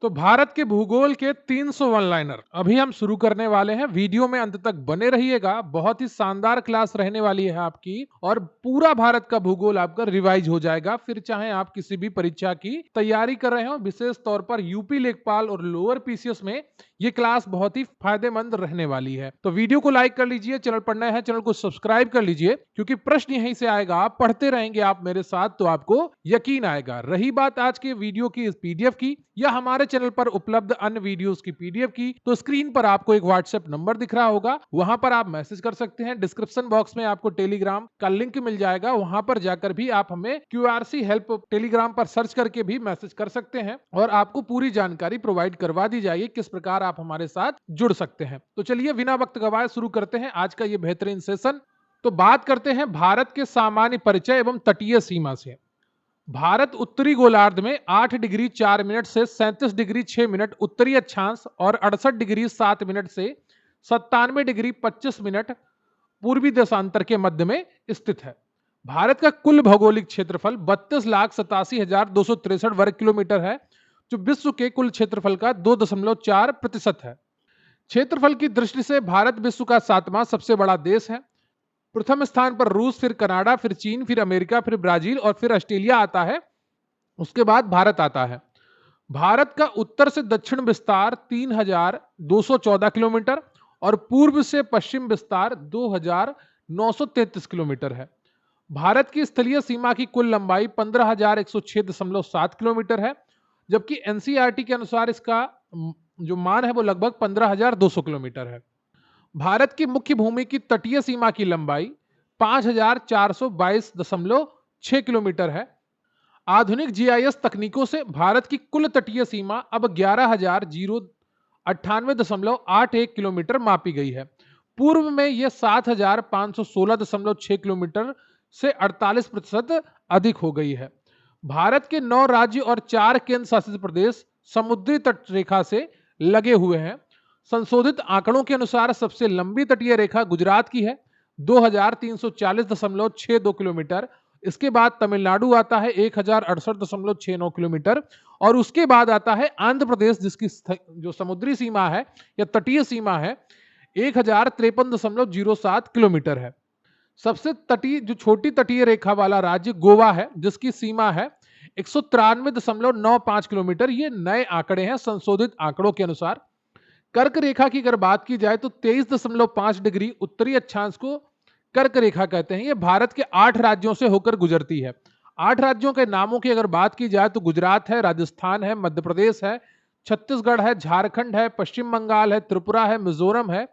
तो भारत के भूगोल के 300 वन लाइनर अभी हम शुरू करने वाले हैं। वीडियो में अंत तक बने रहिएगा। बहुत ही शानदार क्लास रहने वाली है आपकी और पूरा भारत का भूगोल आपका रिवाइज हो जाएगा। फिर चाहे आप किसी भी परीक्षा की तैयारी कर रहे हो, विशेष तौर पर यूपी लेखपाल और लोअर पीसीएस में ये क्लास बहुत ही फायदेमंद रहने वाली है। तो वीडियो को लाइक कर लीजिए, चैनल पर नए हैं चैनल को सब्सक्राइब कर लीजिए, क्योंकि प्रश्न यहीं से आएगा। आप पढ़ते रहेंगे आप मेरे साथ तो आपको यकीन आएगा। रही बात आज के वीडियो की इस पीडीएफ की या हमारे चैनल पर उपलब्ध अन्य वीडियोस की पीडीएफ की, तो स्क्रीन पर आपको एक व्हाट्सएप नंबर दिख रहा होगा, वहां पर आप मैसेज कर सकते हैं। डिस्क्रिप्शन बॉक्स में आपको टेलीग्राम का लिंक मिल जाएगा, वहां पर जाकर भी आप हमें क्यूआरसी हेल्प टेलीग्राम पर सर्च करके भी मैसेज कर सकते हैं और आपको पूरी जानकारी प्रोवाइड करवा दी जाएगी किस प्रकार आप हमारे साथ जुड़ सकते हैं। तो चलिए बिना वक्त गवाए शुरू करते हैं आज का ये बेहतरीन सेशन। तो बात करते हैं भारत के सामान्य परिचय एवं तटीय सीमा से। भारत उत्तरी गोलार्ध में 8 डिग्री 4 मिनट से 37 डिग्री 6 मिनट उत्तरी अक्षांश और 68 डिग्री 7 मिनट से 97 डिग्री 25 मिनट पूर्वी देशांतर के मध्य में स्थित है। भारत का कुल भौगोलिक क्षेत्रफल 32,87,263 वर्ग किलोमीटर है, जो विश्व के कुल क्षेत्रफल का 2.4% है। क्षेत्रफल की दृष्टि से भारत विश्व का 7वां सबसे बड़ा देश है। प्रथम स्थान पर रूस, फिर कनाडा, फिर चीन, फिर अमेरिका, फिर ब्राजील और फिर ऑस्ट्रेलिया आता है। उसके बाद भारत आता है। भारत का उत्तर से दक्षिण विस्तार 3,214 किलोमीटर और पूर्व से पश्चिम विस्तार 2,933 किलोमीटर है। भारत की स्थलीय सीमा की कुल लंबाई 15,106.7 किलोमीटर है, जबकि एनसीईआरटी के अनुसार इसका जो मान है वो लगभग 15,200 किलोमीटर है। भारत की मुख्य भूमि की तटीय सीमा की लंबाई 5,422.6 किलोमीटर है। आधुनिक जीआईएस तकनीकों से भारत की कुल तटीय सीमा अब 11,098.81 किलोमीटर मापी गई है। पूर्व में यह 7,516.6 किलोमीटर से 48% अधिक हो गई है। भारत के 9 राज्य और 4 केंद्र शासित प्रदेश समुद्री तट रेखा से लगे हुए हैं। संशोधित आंकड़ों के अनुसार सबसे लंबी तटीय रेखा गुजरात की है 2,340.62 किलोमीटर। इसके बाद तमिलनाडु आता है 1,068.69 किलोमीटर और उसके बाद आता है आंध्र प्रदेश, जिसकी जो समुद्री सीमा है या तटीय सीमा है 1,053.07 किलोमीटर है। सबसे तटीय जो छोटी तटीय रेखा वाला राज्य गोवा है, जिसकी सीमा है 193.95 किलोमीटर। ये नए आंकड़े हैं संशोधित आंकड़ों के अनुसार। कर्क रेखा की अगर बात की जाए तो 23.5 डिग्री उत्तरी अक्षांश को कर्क रेखा कहते हैं। यह भारत के 8 राज्यों से होकर गुजरती है। 8 राज्यों के नामों की अगर बात की जाए तो गुजरात है, राजस्थान है, मध्य प्रदेश है, छत्तीसगढ़ है, झारखंड है, पश्चिम बंगाल है, त्रिपुरा है, मिजोरम है।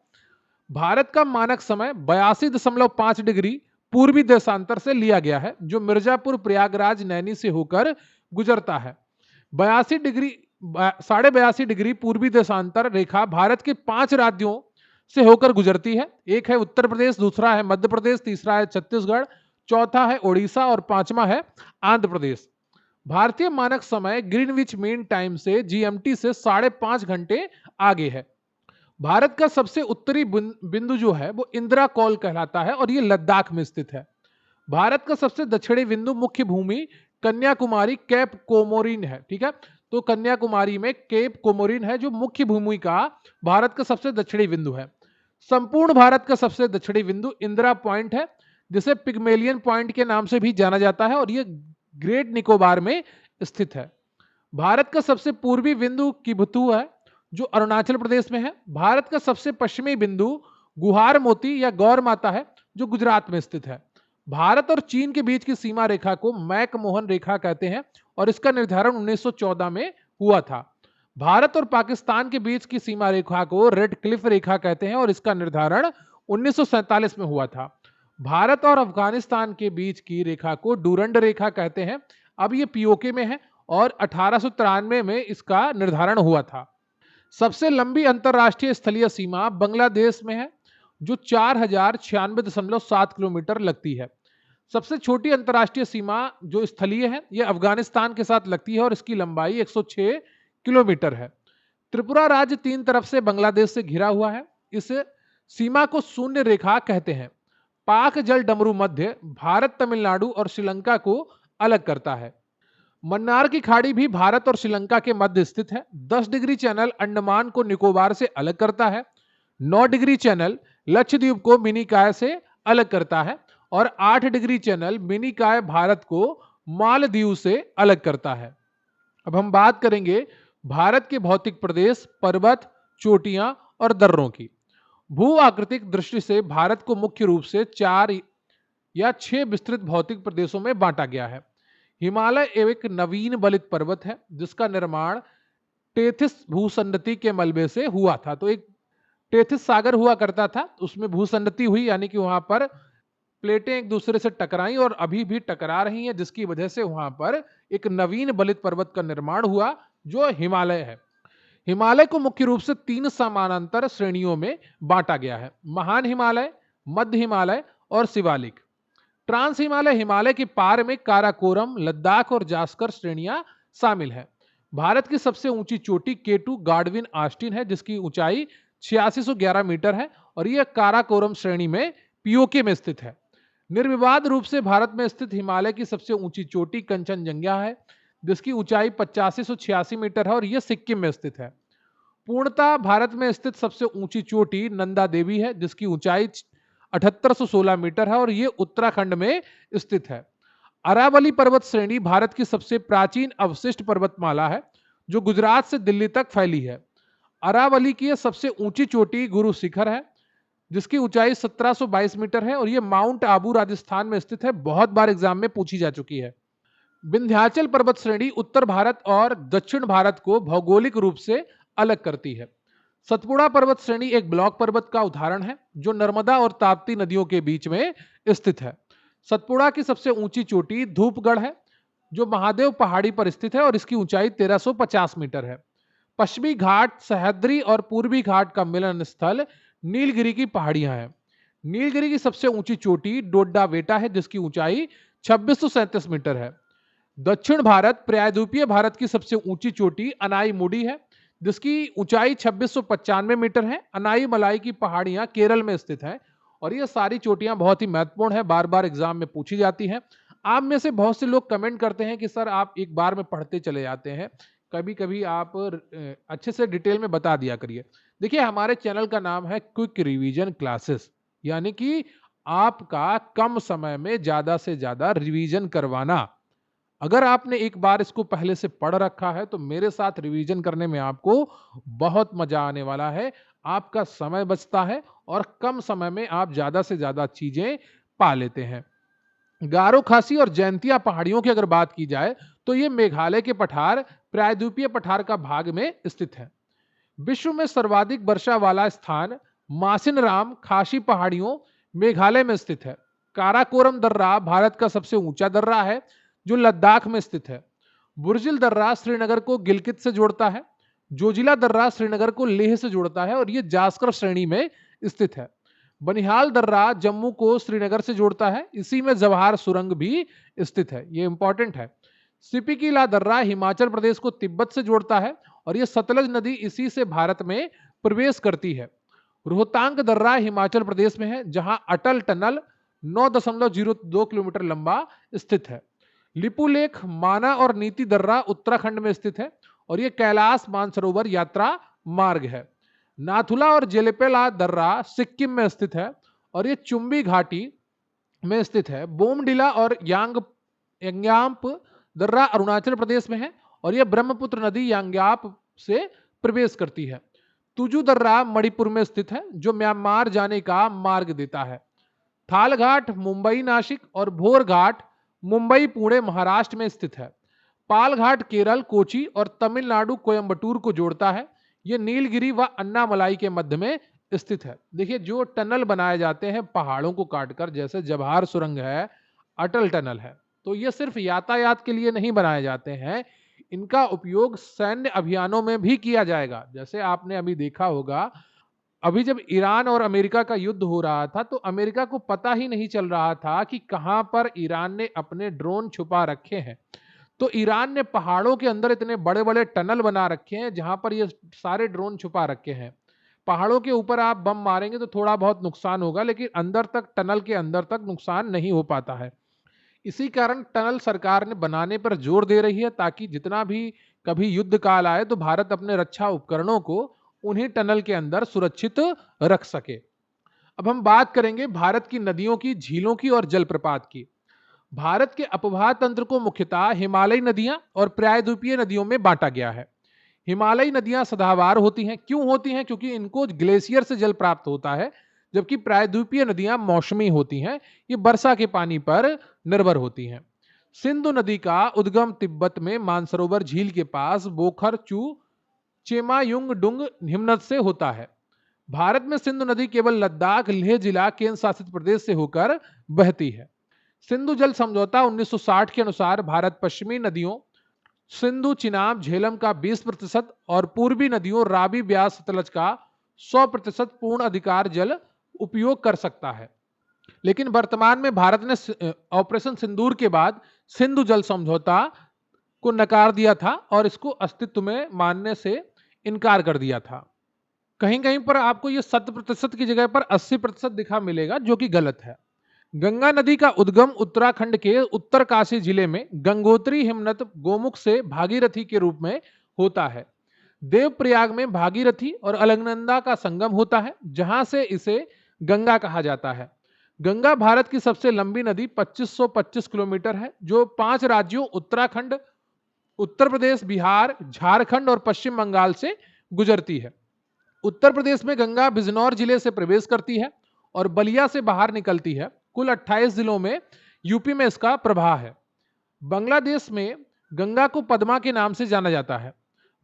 भारत का मानक समय 82.5 डिग्री पूर्वी देशांतर से लिया गया है, जो मिर्जापुर, प्रयागराज, नैनी से होकर गुजरता है। 82 डिग्री पूर्वी देशांतर रेखा भारत के 5 राज्यों से होकर गुजरती है। एक है उत्तर प्रदेश, दूसरा है मध्य प्रदेश, तीसरा है छत्तीसगढ़, चौथा है ओडिशा और पांचवा है आंध्र प्रदेश। भारतीय मानक समय ग्रीनविच मीन टाइम से जीएमटी से 5.5 घंटे आगे है। भारत का सबसे उत्तरी बिंदु जो है वो इंदिरा कॉल कहलाता है और ये लद्दाख में स्थित है। भारत का सबसे दक्षिणी बिंदु मुख्य भूमि कन्याकुमारी केप कोमोरिन है। ठीक है, तो कन्याकुमारी में केप कोमोरिन है जो मुख्य भूमि का भारत का सबसे दक्षिणी बिंदु है। संपूर्ण भारत का सबसे दक्षिणी बिंदु इंदिरा पॉइंट है, जिसे पिग्मेलियन पॉइंट के नाम से भी जाना जाता है और यह ग्रेट निकोबार में स्थित है। भारत का सबसे पूर्वी बिंदु किबुतु है जो अरुणाचल प्रदेश में है। भारत का सबसे पश्चिमी बिंदु गुहार मोती या गौर माता है जो गुजरात में स्थित है। भारत और चीन के बीच की सीमा रेखा को मैकमोहन रेखा कहते हैं और इसका निर्धारण 1914 में हुआ था। भारत और पाकिस्तान के बीच की सीमा रेखा को रेड क्लिफ रेखा कहते हैं और इसका निर्धारण 1947 में हुआ था। भारत और अफगानिस्तान के बीच की रेखा को डूरंड रेखा कहते हैं। अब ये पीओके में है और 1893 में इसका निर्धारण हुआ था। सबसे लंबी अंतरराष्ट्रीय स्थलीय सीमा बांग्लादेश में है जो 4,096.7 किलोमीटर लगती है। सबसे छोटी अंतरराष्ट्रीय सीमा जो स्थलीय है यह अफगानिस्तान के साथ लगती है और इसकी लंबाई 106 किलोमीटर है। त्रिपुरा राज्य 3 तरफ से बांग्लादेश से घिरा हुआ है। इस सीमा को शून्य रेखा कहते हैं। पाक जल डमरू मध्य भारत, तमिलनाडु और श्रीलंका को अलग करता है। मन्नार की खाड़ी भी भारत और श्रीलंका के मध्य स्थित है। 10 डिग्री चैनल अंडमान को निकोबार से अलग करता है। 9 डिग्री चैनल लक्षद्वीप को मिनिकॉय से अलग करता है और 8 डिग्री चैनल मिनिकॉय भारत को मालदीव से अलग करता है। अब हम बात करेंगे भारत के भौतिक प्रदेश, पर्वत, चोटियां और दर्रों की। भू आकृतिक दृष्टि से भारत को मुख्य रूप से 4 या 6 विस्तृत भौतिक प्रदेशों में बांटा गया है। हिमालय एक नवीन बलित पर्वत है जिसका निर्माण टेथिस भूसंनति के मलबे से हुआ था। तो एक टेथिस सागर हुआ करता था, उसमें भूसंनति हुई, यानी कि वहां पर प्लेटें एक दूसरे से टकराई और अभी भी टकरा रही हैं, जिसकी वजह से वहां पर एक नवीन बलित पर्वत का निर्माण हुआ जो हिमालय है। हिमालय को मुख्य रूप से 3 समानांतर श्रेणियों में बांटा गया है: महान हिमालय, मध्य हिमालय और शिवालिक। ट्रांस हिमालय हिमालय के पार में काराकोरम, लद्दाख और जास्कर श्रेणियां शामिल है। भारत की सबसे ऊंची चोटी केटू गार्डविन आस्टिन है जिसकी ऊंचाई 8611 मीटर है और यह काराकोरम श्रेणी में पीओके में स्थित है। निर्विवाद रूप से भारत में स्थित हिमालय की सबसे ऊंची चोटी कंचनजंगा है जिसकी ऊंचाई 8586 मीटर है और यह सिक्किम में स्थित है। पूर्णतः भारत में स्थित सबसे ऊंची चोटी नंदा देवी है जिसकी ऊंचाई 7816 मीटर है और यह उत्तराखंड में स्थित है। अरावली पर्वत श्रेणी भारत की सबसे प्राचीन अवशिष्ट पर्वतमाला है जो गुजरात से दिल्ली तक फैली है। अरावली की सबसे ऊंची चोटी गुरु शिखर है जिसकी ऊंचाई 1722 मीटर है और यह माउंट आबू राजस्थान में स्थित है। बहुत बार एग्जाम में पूछी जा चुकी है। विंध्याचल पर्वत श्रेणी उत्तर भारत और दक्षिण भारत को भौगोलिक रूप से अलग करती है। सतपुड़ा पर्वत श्रेणी एक ब्लॉक पर्वत का उदाहरण है जो नर्मदा और ताप्ती नदियों के बीच में स्थित है। सतपुड़ा की सबसे ऊंची चोटी धूपगढ़ है जो महादेव पहाड़ी पर स्थित है और इसकी ऊंचाई 1350 मीटर है। पश्चिमी घाट, सह्याद्री और पूर्वी घाट का मिलन स्थल नीलगिरी की पहाड़ियां हैं। नीलगिरी की सबसे ऊंची चोटी डोड्डा बेटा है जिसकी ऊंचाई 2637 मीटर है। दक्षिण भारत प्रायद्वीपीय भारत की सबसे ऊंची चोटी अनाई मुडी है जिसकी ऊंचाई 2695 मीटर है। अनाई मलाई की पहाड़ियां केरल में स्थित हैं और ये सारी चोटियां बहुत ही महत्वपूर्ण है, बार बार एग्जाम में पूछी जाती हैं। आप में से बहुत से लोग कमेंट करते हैं कि सर आप एक बार में पढ़ते चले जाते हैं, कभी कभी आप अच्छे से डिटेल में बता दिया करिए। देखिए, हमारे चैनल का नाम है क्विक रिवीजन क्लासेस, यानी कि आपका कम समय में ज्यादा से ज्यादा रिवीजन करवाना। अगर आपने एक बार इसको पहले से पढ़ रखा है तो मेरे साथ रिवीजन करने में आपको बहुत मजा आने वाला है। आपका समय बचता है और कम समय में आप ज्यादा से ज्यादा चीजें पा लेते हैं। गारो खासी और जैंतिया पहाड़ियों की अगर बात की जाए तो ये मेघालय के पठार, प्रायद्वीपीय पठार का भाग में स्थित है। विश्व में सर्वाधिक वर्षा वाला स्थान मासिन राम खासी पहाड़ियों मेघालय में स्थित है। काराकोरम दर्रा भारत का सबसे ऊंचा दर्रा है जो लद्दाख में स्थित है। बुर्जिल दर्रा श्रीनगर को गिलगित से जोड़ता है। जोजिला दर्रा श्रीनगर को लेह से जोड़ता है और यह जास्कर श्रेणी में स्थित है। बनिहाल दर्रा जम्मू को श्रीनगर से जोड़ता है, इसी में जवाहर सुरंग भी स्थित है, यह इंपॉर्टेंट है। सिपिकीला दर्रा हिमाचल प्रदेश को तिब्बत से जोड़ता है और यह सतलज नदी इसी से भारत में प्रवेश करती है। रोहतांग दर्रा हिमाचल प्रदेश में है जहां अटल टनल 9.02 किलोमीटर लंबा स्थित है। लिपुलेख, माना और नीति दर्रा उत्तराखंड में स्थित है और यह कैलाश मानसरोवर यात्रा मार्ग है। नाथुला और जेलेपेला दर्रा सिक्किम में स्थित है और यह चुम्बी घाटी में स्थित है। बोमडिला और यांग्याप दर्रा अरुणाचल प्रदेश में है और यह ब्रह्मपुत्र नदी यांग्याप से प्रवेश करती है। तुजू दर्रा मणिपुर में स्थित है जो म्यांमार जाने का मार्ग देता है। थाल घाट मुंबई नासिक और भोर घाट मुंबई पुणे महाराष्ट्र में स्थित है। पाल घाट केरल कोची और तमिलनाडु कोयम्बटूर को जोड़ता है। यह नीलगिरी व अन्नामलाई के मध्य में स्थित है। देखिए, जो टनल बनाए जाते हैं पहाड़ों को काटकर, जैसे जवाहर सुरंग है, अटल टनल है, तो ये सिर्फ यातायात के लिए नहीं बनाए जाते हैं, इनका उपयोग सैन्य अभियानों में भी किया जाएगा। जैसे आपने अभी देखा होगा, अभी जब ईरान और अमेरिका का युद्ध हो रहा था तो अमेरिका को पता ही नहीं चल रहा था कि कहां पर ईरान ने अपने ड्रोन छुपा रखे हैं। तो ईरान ने पहाड़ों के अंदर इतने बड़े बड़े टनल बना रखे हैं जहां पर ये सारे ड्रोन छुपा रखे हैं। पहाड़ों के ऊपर आप बम मारेंगे तो थोड़ा बहुत नुकसान होगा, लेकिन अंदर तक, टनल के अंदर तक नुकसान नहीं हो पाता है। इसी कारण टनल सरकार ने बनाने पर जोर दे रही है, ताकि जितना भी कभी युद्ध काल आए तो भारत अपने रक्षा उपकरणों को उन्हीं टनल के अंदर सुरक्षित रख सके। अब हम बात करेंगे भारत की नदियों की, झीलों की और जलप्रपात की। भारत के अपवाह तंत्र को मुख्यतः हिमालयी नदियां और प्रायद्वीपीय नदियों में बांटा गया है। हिमालयी नदियां सदाबहार होती हैं। क्यों होती हैं? क्योंकि इनको ग्लेशियर से जल प्राप्त होता है, जबकि प्रायद्वीपीय नदियां मौसमी होती हैं, ये वर्षा के पानी पर निर्भर होती हैं। सिंधु नदी का उद्गम तिब्बत में मानसरोवर झील के पास बोखर चू चेमायुंग डुंग हिमनद से होता है। भारत में सिंधु नदी केवल लद्दाख, लेह जिला, केंद्र शासित प्रदेश से होकर बहती है। सिंधु जल समझौता 1960 के अनुसार भारत पश्चिमी नदियों सिंधु, चिनाब, झेलम का 20% और पूर्वी नदियों रावी, ब्यास, सतलज का 100% पूर्ण अधिकार जल उपयोग कर सकता है। लेकिन वर्तमान में भारत ने ऑपरेशन सिंदूर के बाद सिंधु जल समझौता को नकार दिया था और इसको अस्तित्व में मानने से इनकार कर दिया था। कहीं कहीं पर आपको ये 100% की जगह पर 80% दिखा मिलेगा, जो कि गलत है। गंगा नदी का उद्गम उत्तराखंड के उत्तरकाशी जिले में गंगोत्री हिमनद गोमुख से भागीरथी के रूप में होता है। देवप्रयाग में भागीरथी और अलकनंदा का संगम होता है, जहां से इसे गंगा कहा जाता है। गंगा भारत की सबसे लंबी नदी 2525 किलोमीटर है, जो 5 राज्यों उत्तराखंड, उत्तर प्रदेश, बिहार, झारखंड और पश्चिम बंगाल से गुजरती है। उत्तर प्रदेश में गंगा बिजनौर जिले से प्रवेश करती है और बलिया से बाहर निकलती है। कुल 28 जिलों में यूपी में इसका प्रवाह है। बांग्लादेश में गंगा को पद्मा के नाम से जाना जाता है।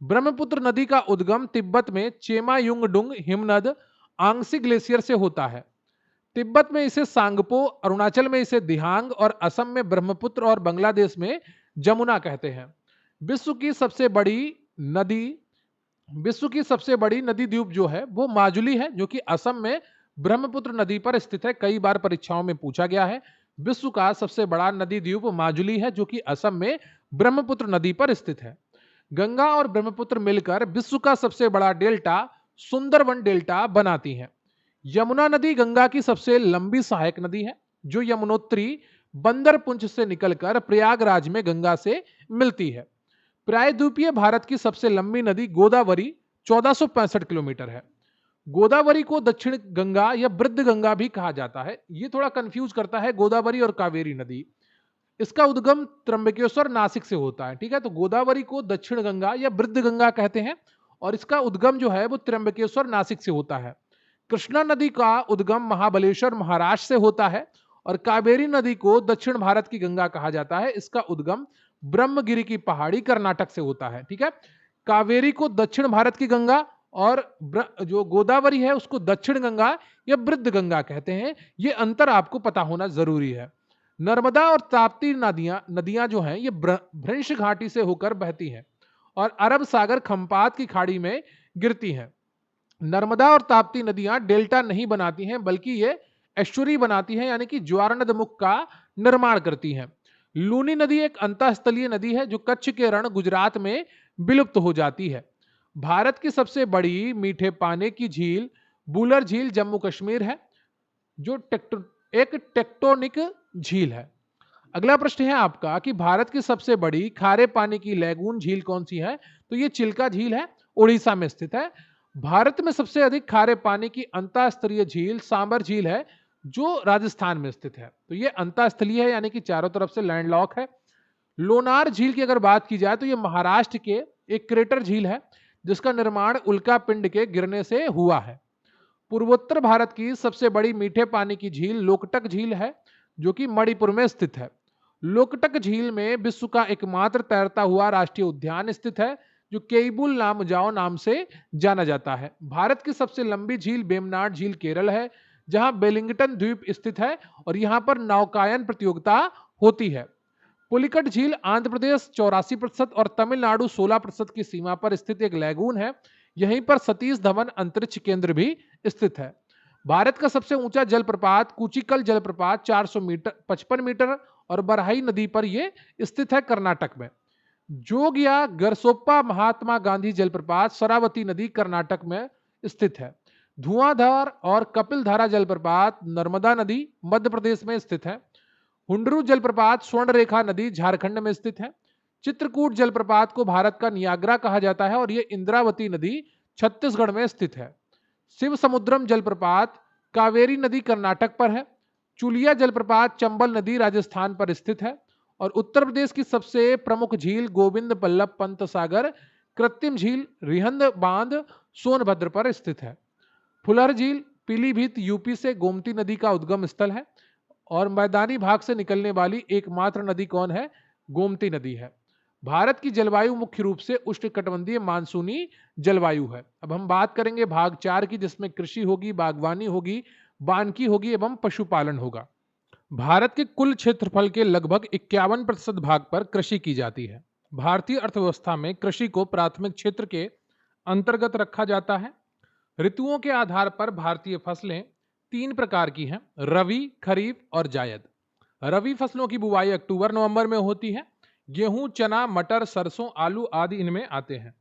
ब्रह्मपुत्र नदी का उद्गम तिब्बत में चेमायुंगडुंग हिमनद आंशिक ग्लेशियर से होता है। तिब्बत में इसे सांगपो, अरुणाचल में इसे दिहांग और असम में ब्रह्मपुत्र और बांग्लादेश में जमुना कहते हैं। विश्व की सबसे बड़ी नदी द्वीप जो है वो माजुली है, जो कि असम में ब्रह्मपुत्र नदी पर स्थित है। कई बार परीक्षाओं में पूछा गया है। विश्व का सबसे बड़ा नदी द्वीप माजुली है, जो कि असम में ब्रह्मपुत्र नदी पर स्थित है। गंगा और ब्रह्मपुत्र मिलकर विश्व का सबसे बड़ा डेल्टा सुंदरवन डेल्टा बनाती हैं। यमुना नदी गंगा की सबसे लंबी सहायक नदी है, जो यमुनोत्री बंदरपुंछ से निकलकर प्रयागराज में गंगा से मिलती है। प्रायद्वीपीय भारत की सबसे लंबी नदी गोदावरी 1465 किलोमीटर है। गोदावरी को दक्षिण गंगा या वृद्ध गंगा भी कहा जाता है। ये थोड़ा कंफ्यूज करता है गोदावरी और कावेरी नदी। इसका उद्गम त्र्यंबकेश्वर, नासिक से होता है। ठीक है, तो गोदावरी को दक्षिण गंगा या वृद्ध गंगा कहते हैं और इसका उद्गम जो है वो त्र्यंबकेश्वर, नासिक से होता है। कृष्णा नदी का उद्गम महाबलेश्वर, महाराष्ट्र से होता है और कावेरी नदी को दक्षिण भारत की गंगा कहा जाता है। इसका उद्गम ब्रह्मगिरी की पहाड़ी, कर्नाटक से होता है। ठीक है, कावेरी को दक्षिण भारत की गंगा और जो गोदावरी है उसको दक्षिण गंगा या वृद्ध गंगा कहते हैं। ये अंतर आपको पता होना जरूरी है। नर्मदा और ताप्ती नदियां जो हैं ये भ्रंश घाटी से होकर बहती हैं और अरब सागर खंपात की खाड़ी में गिरती हैं। नर्मदा और ताप्ती नदियां डेल्टा नहीं बनाती हैं, बल्कि ये एस्चुरी बनाती हैं, यानी कि ज्वारनद मुख का निर्माण करती हैं। लूनी नदी एक अंतःस्थलीय नदी है जो कच्छ के रण गुजरात में विलुप्त हो जाती है। भारत की सबसे बड़ी मीठे पानी की झील बुलर झील जम्मू कश्मीर है, जो एक टेक्टोनिक झील है। अगला प्रश्न है आपका कि भारत की सबसे बड़ी खारे पानी की लैगून झील कौन सी है? तो ये चिल्का झील है, उड़ीसा में स्थित है। भारत में सबसे अधिक खारे पानी की अंतःस्तरीय झील सांबर झील है, जो राजस्थान में स्थित है। तो ये अंतःस्थलीय है, यानी कि चारों तरफ से लैंडलॉक है। लोनार झील की अगर बात की जाए तो ये महाराष्ट्र के एक क्रेटर झील है, जिसका निर्माण उल्का पिंड के गिरने से हुआ है। पूर्वोत्तर भारत की सबसे बड़ी मीठे पानी की झील लोकटक झील है, जो कि मणिपुर में स्थित है। लोकटक झील में विश्व का एकमात्र तैरता हुआ राष्ट्रीय उद्यान स्थित है, जो केबुल नामजाओ नाम से जाना जाता है। भारत की सबसे लंबी झील वेम्बनाड झील केरल है, जहां वेलिंगटन द्वीप स्थित है और यहां पर नौकायन प्रतियोगिता होती है। पुलिकट झील आंध्र प्रदेश 84% और तमिलनाडु 16% की सीमा पर स्थित एक लैगून है। यहीं पर सतीश धवन अंतरिक्ष केंद्र भी स्थित है। भारत का सबसे ऊंचा जलप्रपात कुचिकल जलप्रपात 455 मीटर और बरहाई नदी पर यह स्थित है, कर्नाटक में। जोगिया गरसोप्पा महात्मा गांधी जलप्रपात शरावती नदी, कर्नाटक में स्थित है। धुआंधार और कपिलधारा जलप्रपात नर्मदा नदी, मध्य प्रदेश में स्थित है। हुंडरू जलप्रपात स्वर्णरेखा नदी झारखंड में स्थित है। चित्रकूट जलप्रपात को भारत का नियाग्रा कहा जाता है और यह इंद्रावती नदी छत्तीसगढ़ में स्थित है। शिव समुद्रम जलप्रपात कावेरी नदी कर्नाटक पर है। चुलिया जलप्रपात चंबल नदी राजस्थान पर स्थित है। और उत्तर प्रदेश की सबसे प्रमुख झील गोविंद बल्लभ पंत सागर कृत्रिम झील रिहंद बांध सोनभद्र पर स्थित है। फुलर झील पीलीभीत यूपी से गोमती नदी का उद्गम स्थल है। और मैदानी भाग से निकलने वाली एकमात्र नदी कौन है? गोमती नदी है। भारत की जलवायु मुख्य रूप से उष्णकटिबंधीय मानसूनी जलवायु है। अब हम बात करेंगे भाग 4 की, जिसमें कृषि होगी, बागवानी होगी, वानिकी होगी एवं पशुपालन होगा। भारत के कुल क्षेत्रफल के लगभग 51% भाग पर कृषि की जाती है। भारतीय अर्थव्यवस्था में कृषि को प्राथमिक क्षेत्र के अंतर्गत रखा जाता है। ऋतुओं के आधार पर भारतीय फसलें 3 प्रकार की हैं: रबी, खरीफ और जायद। रबी फसलों की बुवाई अक्टूबर नवंबर में होती है। गेहूं, चना, मटर, सरसों, आलू आदि इनमें आते हैं।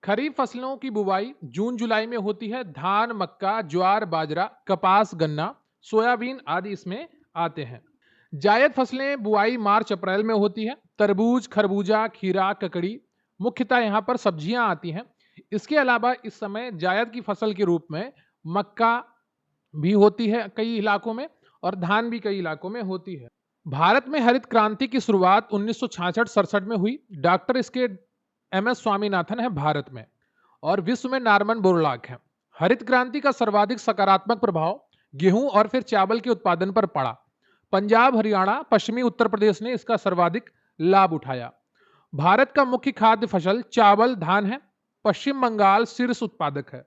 खरीफ फसलों की बुवाई जून जुलाई में होती है। धान, मक्का, ज्वार, बाजरा, कपास, गन्ना, सोयाबीन आदि इसमें आते हैं। जायद फसलें बुआई मार्च अप्रैल में होती है। तरबूज, खरबूजा, खीरा, ककड़ी मुख्यतः यहाँ पर सब्जियां आती हैं। इसके अलावा इस समय जायद की फसल के रूप में मक्का भी होती है कई इलाकों में, और धान भी कई इलाकों में होती है। भारत में हरित क्रांति की शुरुआत 1966-67 में हुई। डॉक्टर इसके MS स्वामीनाथन है भारत में, और विश्व में नॉर्मन बोरलॉग है। हरित क्रांति का सर्वाधिक सकारात्मक प्रभाव गेहूं और फिर चावल के उत्पादन पर पड़ा। पंजाब, हरियाणा, पश्चिमी उत्तर प्रदेश ने इसका सर्वाधिक लाभ उठाया। भारत का मुख्य खाद्य फसल चावल, धान है। पश्चिम बंगाल शीर्ष उत्पादक है।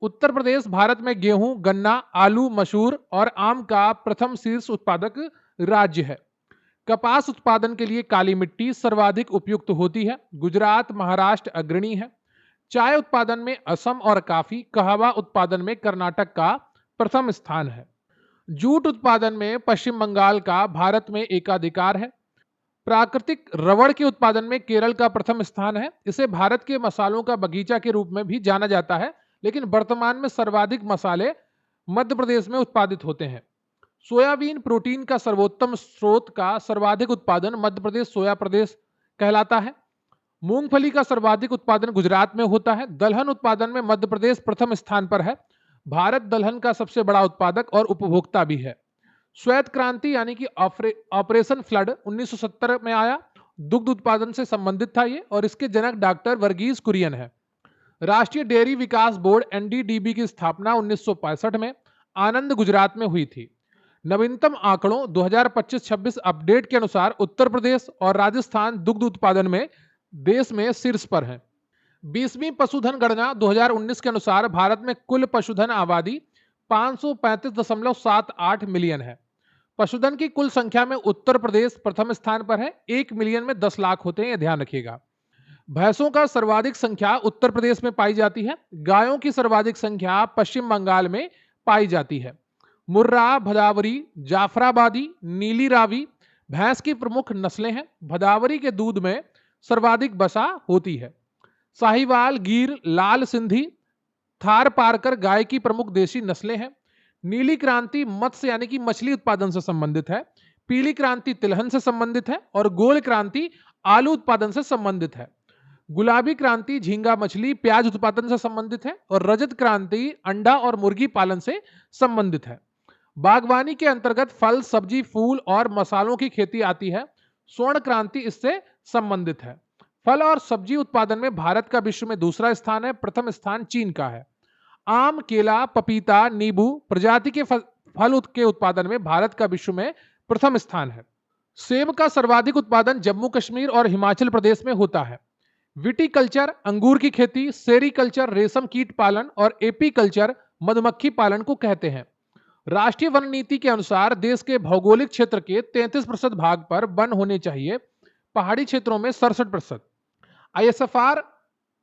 उत्तर प्रदेश भारत में गेहूं, गन्ना, आलू, मसूर और आम का प्रथम शीर्ष उत्पादक राज्य है। कपास उत्पादन के लिए काली मिट्टी सर्वाधिक उपयुक्त होती है। गुजरात, महाराष्ट्र अग्रणी है। चाय उत्पादन में असम और काफी, कहवा उत्पादन में कर्नाटक का प्रथम स्थान है। जूट उत्पादन में पश्चिम बंगाल का भारत में एकाधिकार है। प्राकृतिक रबड़ के उत्पादन में केरल का प्रथम स्थान है। इसे भारत के मसालों का बगीचा के रूप में भी जाना जाता है, लेकिन वर्तमान में सर्वाधिक मसाले मध्य प्रदेश में उत्पादित होते हैं। सोयाबीन प्रोटीन का सर्वोत्तम स्रोत का सर्वाधिक उत्पादन मध्य प्रदेश सोया प्रदेश कहलाता है। मूंगफली का सर्वाधिक उत्पादन गुजरात में होता है। दलहन उत्पादन में मध्य प्रदेश प्रथम स्थान पर है। भारत दलहन का सबसे बड़ा उत्पादक और उपभोक्ता भी है। श्वेत क्रांति यानी कि ऑपरेशन फ्लड 1970 में आया। दुग्ध उत्पादन से संबंधित था ये, और इसके जनक डॉक्टर वर्गीज कुरियन है। राष्ट्रीय डेयरी विकास बोर्ड NDDB की स्थापना 1965 में आनंद, गुजरात में हुई थी। नवीनतम आंकड़ों 2025-26 अपडेट के अनुसार उत्तर प्रदेश और राजस्थान दुग्ध उत्पादन में देश में शीर्ष पर हैं। 20वीं पशुधन गणना 2019 के अनुसार भारत में कुल पशुधन आबादी 535.78 मिलियन है। पशुधन की कुल संख्या में उत्तर प्रदेश प्रथम स्थान पर है। 1 मिलियन में 10 लाख होते हैं, यह ध्यान रखिएगा। भैंसों का सर्वाधिक संख्या उत्तर प्रदेश में पाई जाती है। गायों की सर्वाधिक संख्या पश्चिम बंगाल में पाई जाती है। मुर्रा, भदावरी, जाफराबादी, नीली रावी भैंस की प्रमुख नस्लें हैं। भदावरी के दूध में सर्वाधिक वसा होती है। साहिवाल, गिर, लाल सिंधी, थार पारकर गाय की प्रमुख देशी नस्लें हैं। नीली क्रांति मत्स्य यानी कि मछली उत्पादन से संबंधित है। पीली क्रांति तिलहन से संबंधित है, और गोल क्रांति आलू उत्पादन से संबंधित है। गुलाबी क्रांति झींगा मछली, प्याज उत्पादन से संबंधित है, और रजत क्रांति अंडा और मुर्गी पालन से संबंधित है। बागवानी के अंतर्गत फल, सब्जी, फूल और मसालों की खेती आती है। स्वर्ण क्रांति इससे संबंधित है। फल और सब्जी उत्पादन में भारत का विश्व में दूसरा स्थान है। प्रथम स्थान चीन का है। आम, केला, पपीता, नींबू प्रजाति के फल के उत्पादन में भारत का विश्व में प्रथम स्थान है। सेब का सर्वाधिक उत्पादन जम्मू कश्मीर और हिमाचल प्रदेश में होता है। विटीकल्चर अंगूर की खेती, सेरीकल्चर रेशम कीट पालन और एपीकल्चर मधुमक्खी पालन को कहते हैं। राष्ट्रीय वन नीति के अनुसार देश के भौगोलिक क्षेत्र के 33% भाग पर वन होने चाहिए। पहाड़ी क्षेत्रों में 67%। ISFR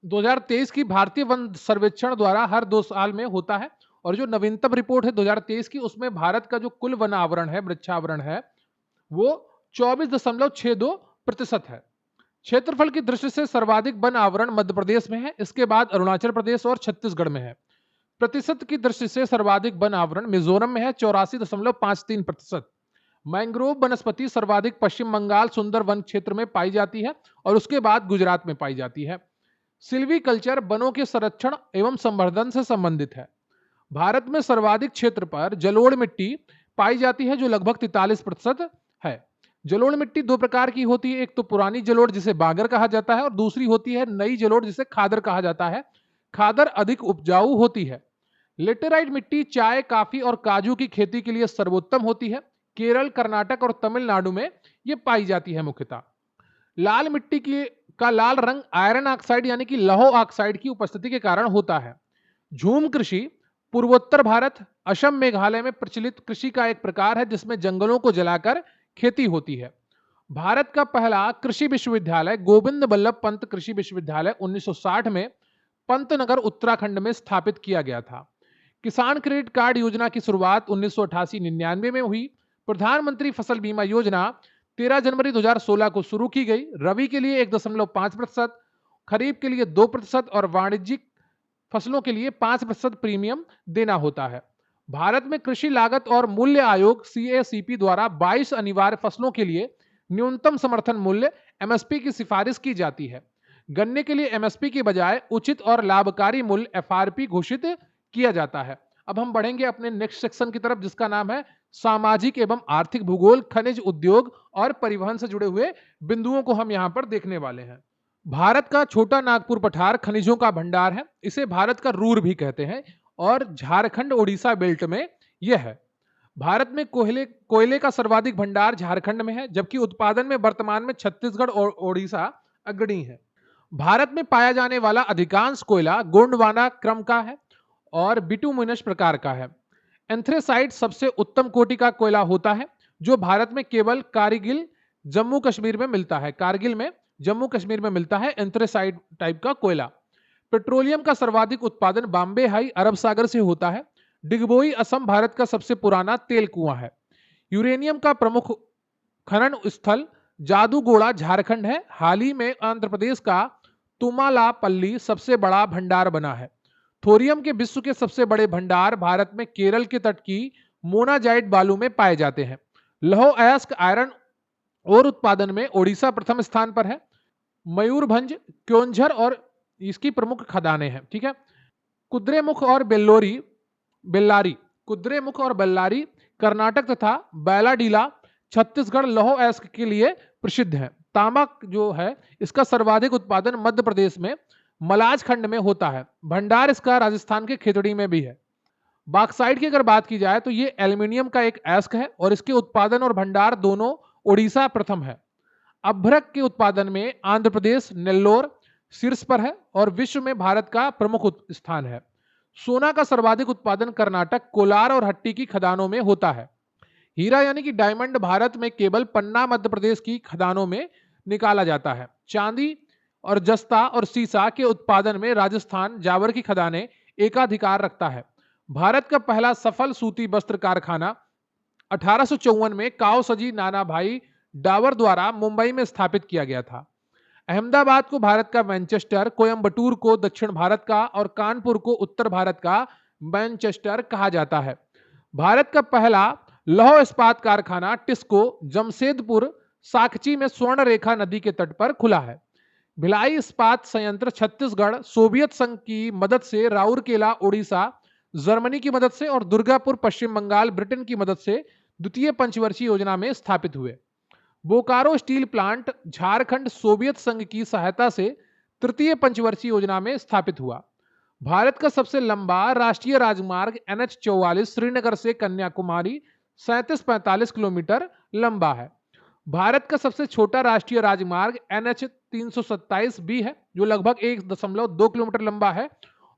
2023 की भारतीय वन सर्वेक्षण द्वारा हर 2 साल में होता है, और जो नवीनतम रिपोर्ट है 2023 की, उसमें भारत का जो कुल वन आवरण है, वृक्षावरण है, वो 24.62% है। क्षेत्रफल की दृष्टि से सर्वाधिक वन आवरण मध्य प्रदेश में है। इसके बाद अरुणाचल प्रदेश और छत्तीसगढ़ में है। प्रतिशत की दृष्टि से सर्वाधिक वन आवरण मिजोरम में है, 84.53%। मैंग्रोव वनस्पति सर्वाधिक पश्चिम बंगाल सुंदर वन क्षेत्र में पाई जाती है और उसके बाद गुजरात में पाई जाती है। सिल्वीकल्चर वनों के संरक्षण एवं संवर्धन से संबंधित है। भारत में सर्वाधिक क्षेत्र पर जलोढ़ मिट्टी पाई जाती है जो लगभग 43% है। जलोढ़ मिट्टी दो प्रकार की होती है, एक तो पुरानी जलोढ़ जिसे बागर कहा जाता है और दूसरी होती है नई जलोढ़ जिसे खादर कहा जाता है। खादर अधिक उपजाऊ होती है। लेटेराइट मिट्टी चाय, काफी और काजू की खेती के लिए सर्वोत्तम होती है। केरल, कर्नाटक और तमिलनाडु में यह पाई जाती है मुख्यतः। लाल मिट्टी का लाल रंग आयरन ऑक्साइड यानी कि लौह ऑक्साइड की उपस्थिति के कारण होता है। झूम कृषि पूर्वोत्तर भारत, असम, मेघालय में प्रचलित कृषि का एक प्रकार है जिसमें जंगलों को जलाकर खेती होती है। भारत का पहला कृषि विश्वविद्यालय गोविंद बल्लभ पंत कृषि विश्वविद्यालय 1960 में पंतनगर उत्तराखंड में स्थापित किया गया था। किसान क्रेडिट कार्ड योजना की शुरुआत 1988-99 में हुई। प्रधानमंत्री फसल बीमा योजना 13 जनवरी 2016 को शुरू की गई। रबी के लिए 1.5%, खरीफ के लिए 2% और वाणिज्यिक फसलों के लिए 5% प्रीमियम देना होता है। भारत में कृषि लागत और मूल्य आयोग CACP द्वारा 22 अनिवार्य फसलों के लिए न्यूनतम समर्थन मूल्य MSP की सिफारिश की जाती है। गन्ने के लिए MSP के बजाय उचित और लाभकारी मूल्य FRP घोषित किया जाता है। अब हम बढ़ेंगे अपने नेक्स्ट सेक्शन की तरफ जिसका नाम है सामाजिक एवं आर्थिक भूगोल, खनिज उद्योग और परिवहन से जुड़े हुए बिंदुओं को हम यहां पर देखने वाले हैं। भारत का छोटा नागपुर पठार खनिजों का भंडार है। इसे भारत का रूर भी कहते हैं और झारखंड ओडिशा बेल्ट में यह है। भारत में कोयले का सर्वाधिक भंडार झारखंड में है, जबकि उत्पादन में वर्तमान में छत्तीसगढ़ और ओडिशा अग्रणी है। भारत में पाया जाने वाला अधिकांश कोयला गोंडवाना क्रम का है और बिटुमिनस प्रकार का है। एंथ्रेसाइट सबसे उत्तम कोटि का कोयला होता है जो भारत में केवल कारगिल, जम्मू कश्मीर में मिलता है। कारगिल में, जम्मू कश्मीर में मिलता है एंथ्रेसाइट टाइप का कोयला। पेट्रोलियम का सर्वाधिक उत्पादन बॉम्बे हाई अरब सागर से होता है। डिगबोई असम भारत का सबसे पुराना तेल कुआं है। यूरेनियम का प्रमुख खनन स्थल जादूगोड़ा झारखंड है। हाल ही में आंध्र प्रदेश का तुमालापल्ली सबसे बड़ा भंडार बना है। थोरियम के विश्व के सबसे बड़े भंडार भारत में केरल के तट की मोनाजाइट बालू में पाए जाते हैं। लौह अयस्क आयरन और उत्पादन में ओडिशा प्रथम स्थान पर है। मयूरभंज, क्योंझर और इसकी प्रमुख खदानें हैं। ठीक है। कुद्रेमुख और बेल्लारी कर्नाटक तथा बैलाडीला छत्तीसगढ़ लौह अयस्क के लिए प्रसिद्ध है। तांबा जो है इसका सर्वाधिक उत्पादन मध्य प्रदेश में मलाज खंड में होता है। भंडार इसका राजस्थान के खेतड़ी में भी है। बॉक्साइट की अगर बात की जाए तो ये एल्यूमिनियम का एक अयस्क है और इसके उत्पादन और भंडार दोनों ओडिशा प्रथम है। अभ्रक के उत्पादन में आंध्र प्रदेश, नेल्लोर शीर्ष पर है और विश्व में भारत का प्रमुख स्थान है। सोना का सर्वाधिक उत्पादन कर्नाटक, कोलार और हट्टी की खदानों में होता है। हीरा यानी कि डायमंड भारत में केवल पन्ना मध्य प्रदेश की खदानों में निकाला जाता है। चांदी और जस्ता और सीसा के उत्पादन में राजस्थान जावर की खदानें एकाधिकार रखता है। भारत का पहला सफल सूती वस्त्र कारखाना 1854 में काओसजी नाना भाई डावर द्वारा मुंबई में स्थापित किया गया था। अहमदाबाद को भारत का मैनचेस्टर, कोयम्बटूर को दक्षिण भारत का और कानपुर को उत्तर भारत का मैनचेस्टर कहा जाता है। भारत का पहला लौह इस्पात कारखाना टिस्को जमशेदपुर साकची में स्वर्ण रेखा नदी के तट पर खुला है। भिलाई इस्पात संयंत्र छत्तीसगढ़ सोवियत संघ की मदद से, राउरकेला ओडिशा जर्मनी की मदद से और दुर्गापुर पश्चिम बंगाल ब्रिटेन की मदद से द्वितीय पंचवर्षीय योजना में स्थापित हुए। Bokaro steel plant Jharkhand Soviet संघ की सहायता से तृतीय पंचवर्षीय योजना में स्थापित हुआ। भारत का सबसे लंबा राष्ट्रीय राजमार्ग NH-44 श्रीनगर से कन्याकुमारी 37-45 किलोमीटर लंबा है। भारत का सबसे छोटा राष्ट्रीय राजमार्ग NH-327 भी है जो लगभग 1.2 किलोमीटर लंबा है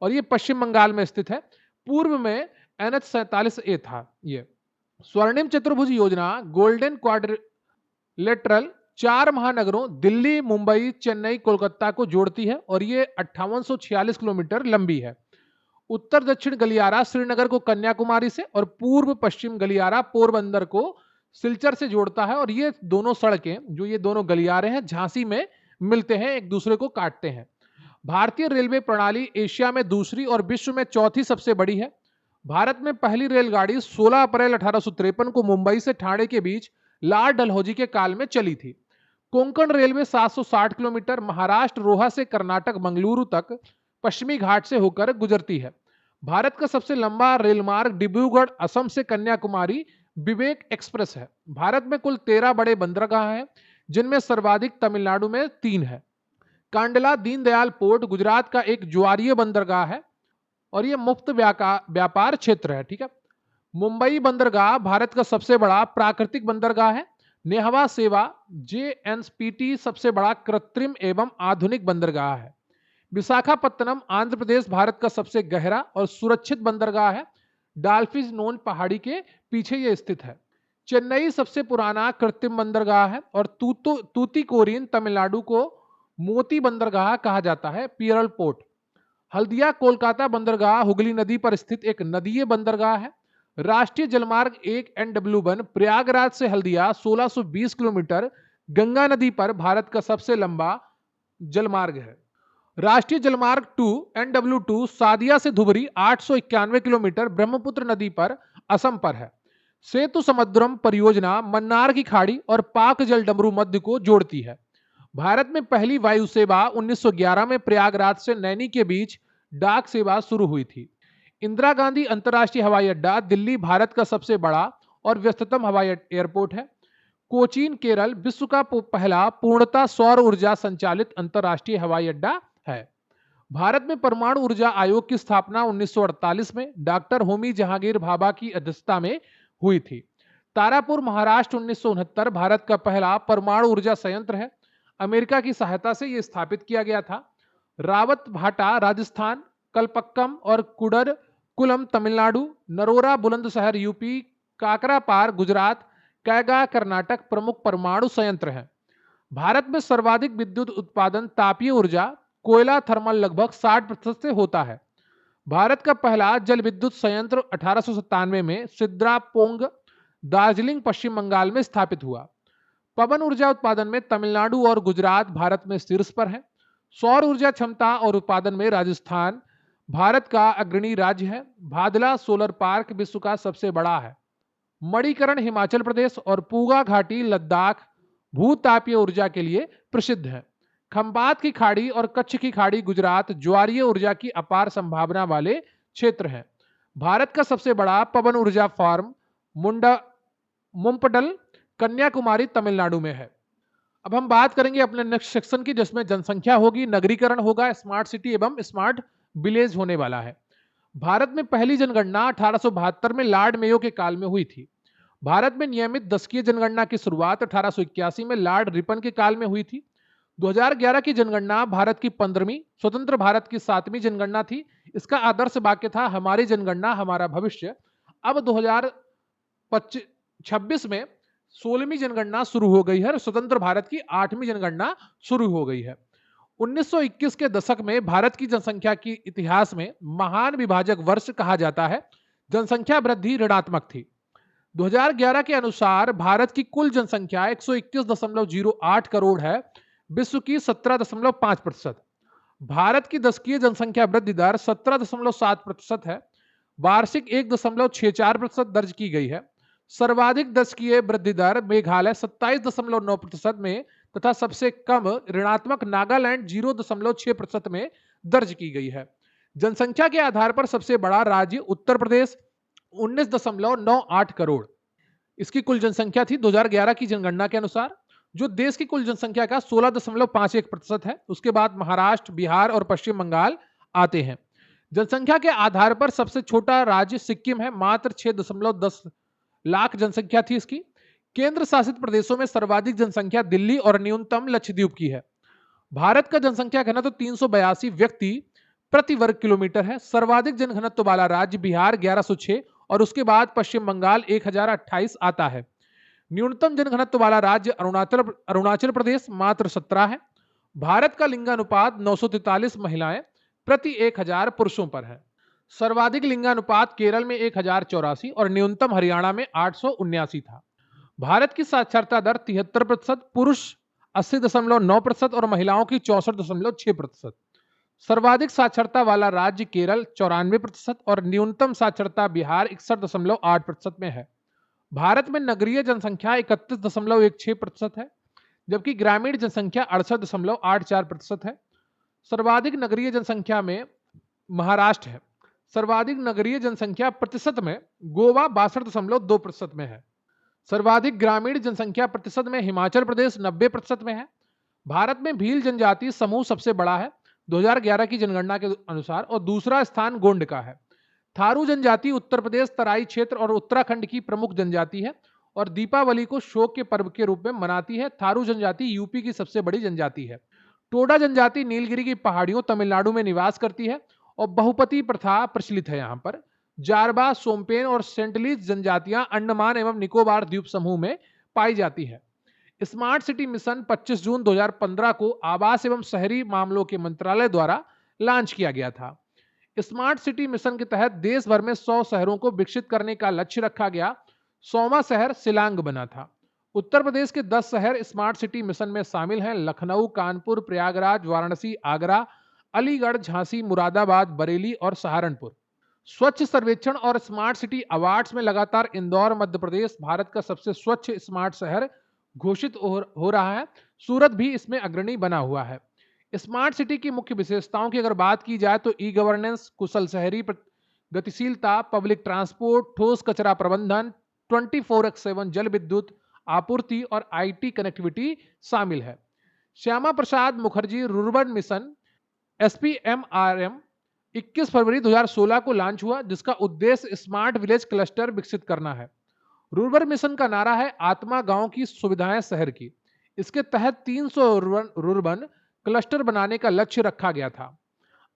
और ये पश्चिम बंगाल में स्थित है। पूर्व में NH-47A था। ये स्वर्णिम चतुर्भुज योजना गोल्डन क्वाड्रिलेटरल 4 महानगरों दिल्ली, मुंबई, चेन्नई, कोलकाता को जोड़ती है और ये 5846 किलोमीटर लंबी है। उत्तर दक्षिण गलियारा श्रीनगर को कन्याकुमारी से और पूर्व पश्चिम गलियारा पोरबंदर को सिलचर से जोड़ता है और ये दोनों सड़कें, जो ये दोनों गलियारे हैं, झांसी में मिलते हैं, एक दूसरे को काटते हैं। भारतीय रेलवे प्रणाली एशिया में दूसरी और विश्व में चौथी सबसे बड़ी है। भारत में पहली रेलगाड़ी 16 अप्रैल 1853 को मुंबई से ठाणे के बीच लाल डलहौजी के काल में चली थी। कोंकण रेलवे 760 किलोमीटर महाराष्ट्र रोहा से कर्नाटक मंगलुरु तक पश्चिमी घाट से होकर गुजरती है। भारत का सबसे लंबा रेलमार्ग डिब्रूगढ़ असम से कन्याकुमारी विवेक एक्सप्रेस है। भारत में कुल 13 बड़े बंदरगाह हैं, जिनमें सर्वाधिक तमिलनाडु में 3 है। कांडला दीनदयाल पोर्ट गुजरात का एक ज्वारीय बंदरगाह है और यह मुफ्त व्यापार क्षेत्र है। ठीक है। मुंबई बंदरगाह भारत का सबसे बड़ा प्राकृतिक बंदरगाह है। नेहवा सेवा JNPT सबसे बड़ा कृत्रिम एवं आधुनिक बंदरगाह है। विशाखापत्तनम आंध्र प्रदेश भारत का सबसे गहरा और सुरक्षित बंदरगाह है। डाल्फिन नोन पहाड़ी के पीछे यह स्थित है। चेन्नई सबसे पुराना कृत्रिम बंदरगाह है और तूतीकोरिन तमिलनाडु को मोती बंदरगाह कहा जाता है। Pearl port. हल्दिया कोलकाता बंदरगाह हुगली नदी पर स्थित एक नदीय बंदरगाह है। राष्ट्रीय जलमार्ग 1 NW1 प्रयागराज से हल्दिया 1620 किलोमीटर गंगा नदी पर भारत का सबसे लंबा जलमार्ग है। राष्ट्रीय जलमार्ग 2 NW2 सादिया से धुबरी 891 किलोमीटर ब्रह्मपुत्र नदी पर असम पर है। सेतु समुद्रम परियोजना मन्नार की खाड़ी और पाक जल डमरू मध्य को जोड़ती है। भारत में पहली वायु सेवा 1911 में प्रयागराज से नैनी के बीच डाक सेवा शुरू हुई थी। इंदिरा गांधी अंतर्राष्ट्रीय हवाई अड्डा दिल्ली भारत का सबसे बड़ा और व्यस्ततम हवाई एयरपोर्ट है। कोचीन केरल विश्व का पहला पूर्णतः सौर ऊर्जा संचालित अंतर्राष्ट्रीय हवाई अड्डा है। भारत में परमाणु ऊर्जा आयोग की स्थापना 1948 में डॉक्टर होमी जहांगीर भाभा की अध्यक्षता में हुई थी। तारापुर महाराष्ट्र 1969 भारत का पहला परमाणु ऊर्जा संयंत्र है। अमेरिका की सहायता से यह स्थापित किया गया था। रावत भाटा राजस्थान, कलपक्कम और कुडरकुलम तमिलनाडु, नरोरा बुलंदशहर यूपी, काकरापार गुजरात, कैगा कर्नाटक प्रमुख परमाणु संयंत्र हैं। भारत में सर्वाधिक विद्युत उत्पादन तापीय ऊर्जा कोयला थर्मल लगभग 60% से होता है। भारत का पहला जल विद्युत संयंत्र 1897 में सिद्रापोंग दार्जिलिंग पश्चिम बंगाल में स्थापित हुआ। पवन ऊर्जा उत्पादन में तमिलनाडु और गुजरात भारत में शीर्ष पर है। सौर ऊर्जा क्षमता और उत्पादन में राजस्थान भारत का अग्रणी राज्य है। भादला सोलर पार्क विश्व का सबसे बड़ा है। मणिकरण हिमाचल प्रदेश और पूगा घाटी लद्दाख भूतापीय ऊर्जा के लिए प्रसिद्ध है। खंबात की खाड़ी और कच्छ की खाड़ी गुजरात ज्वारीय ऊर्जा की अपार संभावना वाले क्षेत्र हैं। भारत का सबसे बड़ा पवन ऊर्जा फार्म मुंपडल कन्याकुमारी तमिलनाडु में है। अब हम बात करेंगे अपने नेक्स्ट सेक्शन की, जिसमें जनसंख्या होगी, नगरीकरण होगा, स्मार्ट सिटी एवं स्मार्ट विलेज होने वाला है। भारत में पहली जनगणना 1872 में लॉर्ड मेयो के काल में हुई थी। भारत में नियमित दशकीय जनगणना की शुरुआत 1881 में लॉर्ड रिपन के काल में हुई थी। 2011 की जनगणना भारत की 15वीं, स्वतंत्र भारत की 7वीं जनगणना थी। इसका आदर्श वाक्य था, हमारी जनगणना हमारा भविष्य। अब 2026 में 16वीं जनगणना शुरू हो गई है और स्वतंत्र भारत की 8वीं जनगणना शुरू हो गई है। 1921 के दशक में भारत की जनसंख्या की इतिहास में महान विभाजक वर्ष कहा जाता है। जनसंख्या वृद्धि ऋणात्मक थी। 2011 के अनुसार भारत की कुल जनसंख्या 121.08 करोड़ है, विश्व की 17.5%। भारत की दशकीय जनसंख्या वृद्धि दर 17.7% है। वार्षिक 1.64% दर्ज की गई है। सर्वाधिक दशकीय वृद्धि दर मेघालय 27.9% में तथा सबसे कम ऋणात्मक नागालैंड 0.6% में दर्ज की गई है। जनसंख्या के आधार पर सबसे बड़ा राज्य उत्तर प्रदेश 19.98 करोड़ इसकी कुल जनसंख्या थी 2011 की जनगणना के अनुसार, जो देश की कुल जनसंख्या का 16.51% है। उसके बाद महाराष्ट्र, बिहार और पश्चिम बंगाल आते हैं। जनसंख्या के आधार पर सबसे छोटा राज्य सिक्किम है, मात्र 6.10 लाख जनसंख्या थी इसकी। केंद्र शासित प्रदेशों में सर्वाधिक जनसंख्या दिल्ली और न्यूनतम लक्षद्वीप की है। भारत का जनसंख्या घनत्व 382 व्यक्ति प्रति वर्ग किलोमीटर है। सर्वाधिक जनघनत्व वाला राज्य बिहार 1106 और उसके बाद पश्चिम बंगाल 1028 आता है। न्यूनतम जनघनत्व वाला राज्य अरुणाचल प्रदेश मात्र 17 है। भारत का लिंगानुपात 943 महिलाएं प्रति 1000 पुरुषों पर है। सर्वाधिक लिंगानुपात केरल में 1084 और न्यूनतम हरियाणा में 879 था। भारत की साक्षरता दर 73%, पुरुष 80.9% और महिलाओं की 64.6%। सर्वाधिक साक्षरता वाला राज्य केरल 94% और न्यूनतम साक्षरता बिहार 61.8% में है। भारत में नगरीय जनसंख्या 31.16% है, जबकि ग्रामीण जनसंख्या 68.84% है। सर्वाधिक नगरीय जनसंख्या में महाराष्ट्र है। सर्वाधिक नगरीय जनसंख्या प्रतिशत में गोवा 62.2% में है। सर्वाधिक ग्रामीण जनसंख्या प्रतिशत में हिमाचल प्रदेश 90% में है। भारत में भील जनजाति समूह सबसे बड़ा है 2011 की जनगणना के अनुसार, और दूसरा स्थान गोंड का है। थारू जनजाति उत्तर प्रदेश तराई क्षेत्र और उत्तराखंड की प्रमुख जनजाति है और दीपावली को शोक के पर्व के रूप में मनाती है। थारू जनजाति यूपी की सबसे बड़ी जनजाति है। टोडा जनजाति नीलगिरी की पहाड़ियों तमिलनाडु में निवास करती है और बहुपति प्रथा प्रचलित है यहाँ पर। जारबा, सोमपेन और सेंटलीज जनजातियां अंडमान एवं निकोबार द्वीप समूह में पाई जाती है। स्मार्ट सिटी मिशन 25 जून 2015 को आवास एवं शहरी मामलों के मंत्रालय द्वारा लॉन्च किया गया था। स्मार्ट सिटी मिशन के तहत देश भर में 100 शहरों को विकसित करने का लक्ष्य रखा गया। 100वां शहर शिलांग बना था। उत्तर प्रदेश के 10 शहर स्मार्ट सिटी मिशन में शामिल हैं: लखनऊ, कानपुर, प्रयागराज, वाराणसी, आगरा, अलीगढ़, झांसी, मुरादाबाद, बरेली और सहारनपुर। स्वच्छ सर्वेक्षण और स्मार्ट सिटी अवार्ड्स में लगातार इंदौर मध्य प्रदेश भारत का सबसे स्वच्छ स्मार्ट शहर घोषित हो रहा है। सूरत भी इसमें अग्रणी बना हुआ है। स्मार्ट सिटी की मुख्य विशेषताओं की अगर बात की जाए तो ई गवर्नेंस, कुशल शहरी गतिशीलता, पब्लिक ट्रांसपोर्ट, ठोस कचरा प्रबंधन, 24/7 जल विद्युत आपूर्ति और आईटी कनेक्टिविटी शामिल है। Shyama Prasad Mukherjee rurban mission SPMRM 21 फरवरी 2016 को लॉन्च हुआ, जिसका उद्देश्य स्मार्ट विलेज क्लस्टर विकसित करना है। रूर्बन मिशन का नारा है आत्मा गांव की सुविधाएं शहर की। इसके तहत 300 रूर्बन क्लस्टर बनाने का लक्ष्य रखा गया था।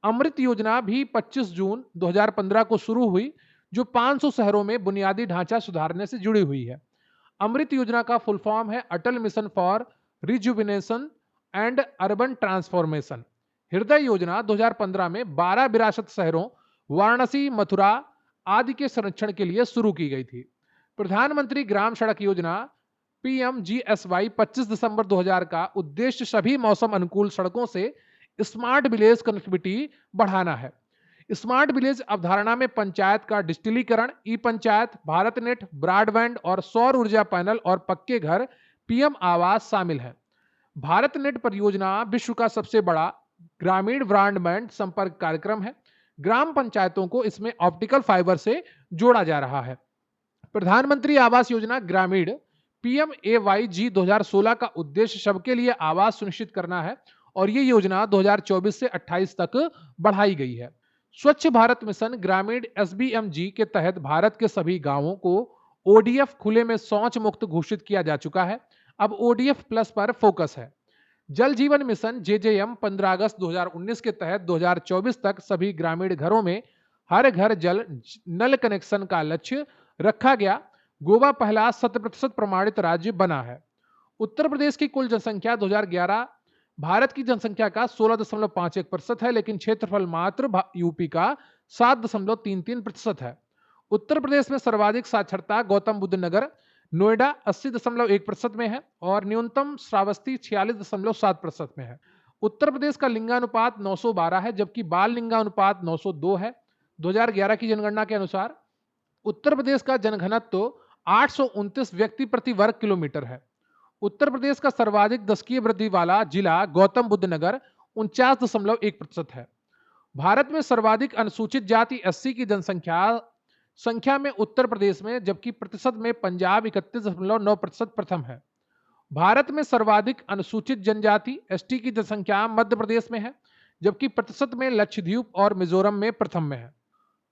अमृत योजना भी 25 जून 2015 को शुरू हुई, जो 500 शहरों में बुनियादी ढांचा सुधारने से जुड़ी हुई है। अमृत योजना का फुल फॉर्म है Atal mission for rejuvenation and urban transformation. Hriday योजना 2015 में 12 विरासत शहरों वाराणसी, मथुरा आदि के संरक्षण के लिए शुरू की गई थी। प्रधानमंत्री ग्राम सड़क योजना PMGSY 25 दिसंबर 2000 का उद्देश्य सभी मौसम अनुकूल सड़कों से स्मार्ट विलेज कनेक्टिविटी बढ़ाना है। स्मार्ट विलेज अवधारणा में पंचायत का डिजिटलीकरण, ई पंचायत, भारत नेट, ब्रॉडबैंड और सौर ऊर्जा पैनल और पक्के घर PM आवास शामिल है। भारत नेट परियोजना विश्व का सबसे बड़ा ग्रामीण ब्रॉडबैंड संपर्क कार्यक्रम है। ग्राम पंचायतों को इसमें ऑप्टिकल फाइबर से जोड़ा जा रहा है। प्रधानमंत्री आवास योजना ग्रामीण PMAYG 2016 का उद्देश्य सबके लिए आवास सुनिश्चित करना है और ये योजना 2024 से 28 तक बढ़ाई गई है। स्वच्छ भारत मिशन ग्रामीण SBMG के तहत भारत के सभी गांवों को ODF खुले में शौच मुक्त घोषित किया जा चुका है। अब ODF प्लस पर फोकस है। जल जीवन मिशन JJM 15 अगस्त 2019 के तहत 2024 तक सभी ग्रामीण घरों में हर घर जल नल कनेक्शन का लक्ष्य रखा गया। गोवा पहला 100% प्रमाणित राज्य बना है। उत्तर प्रदेश की कुल जनसंख्या 2011 भारत की जनसंख्या का 16.51% है, लेकिन क्षेत्रफल मात्र यूपी का 7.33% है। उत्तर प्रदेश में सर्वाधिक साक्षरता गौतम बुद्ध नगर नोएडा 80.1% में है और न्यूनतम श्रावस्ती 46.7% में है। उत्तर प्रदेश का लिंगानुपात 912 है, जबकि बाल लिंगानुपात 902 है। 2011 की जनगणना के अनुसार उत्तर प्रदेश का जनघनत्व 829 व्यक्ति प्रति वर्ग किलोमीटर है। उत्तर प्रदेश का सर्वाधिक दशकीय वृद्धि वाला जिला गौतम बुद्ध नगर 49.1% है। भारत में सर्वाधिक अनुसूचित जाति SC की संख्या में उत्तर प्रदेश में, जबकि प्रतिशत में पंजाब 31.9% प्रथम है। भारत में सर्वाधिक अनुसूचित जनजाति ST की जनसंख्या मध्य प्रदेश में है, जबकि प्रतिशत में लक्षद्वीप और मिजोरम में प्रथम में है।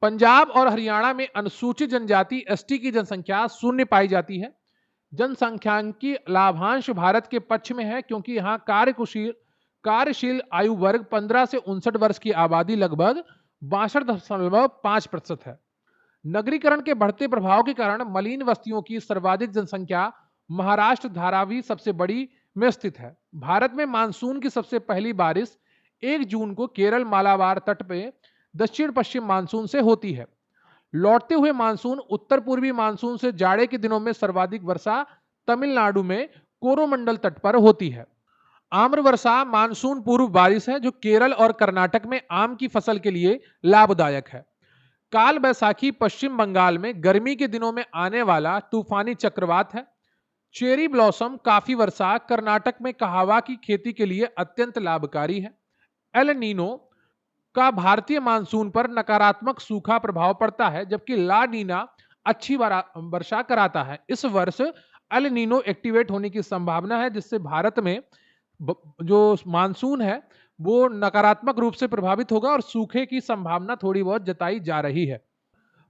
पंजाब और हरियाणा में अनुसूचित जनजाति ST की जनसंख्या 0 पाई जाती है। जनसंख्यांकी लाभांश भारत के पक्ष में है, क्योंकि यहाँ कार्यशील आयु वर्ग 15 से 59 वर्ष की आबादी लगभग 62.5% है। नगरीकरण के बढ़ते प्रभाव के कारण मलिन बस्तियों की सर्वाधिक जनसंख्या महाराष्ट्र धारावी सबसे बड़ी में स्थित है। भारत में मानसून की सबसे पहली बारिश 1 जून को केरल मालाबार तट पे दक्षिण पश्चिम मानसून से होती है। लौटते हुए मानसून उत्तर पूर्वी मानसून से जाड़े के दिनों में सर्वाधिक वर्षा तमिलनाडु में कोरोमंडल तट पर होती है। आम्र वर्षा मानसून पूर्व बारिश है जो केरल और कर्नाटक में आम की फसल के लिए लाभदायक है। काल बैसाखी पश्चिम बंगाल में गर्मी के दिनों में आने वाला तूफानी चक्रवात है। चेरी ब्लॉसम काफी वर्षा कर्नाटक में कहावा की खेती के लिए अत्यंत लाभकारी है। एल नीनो का भारतीय मानसून पर नकारात्मक सूखा प्रभाव पड़ता है, जबकि ला नीना अच्छी वर्षा कराता है। इस वर्ष एल नीनो एक्टिवेट होने की संभावना है, जिससे भारत में जो मानसून है वो नकारात्मक रूप से प्रभावित होगा और सूखे की संभावना थोड़ी बहुत जताई जा रही है।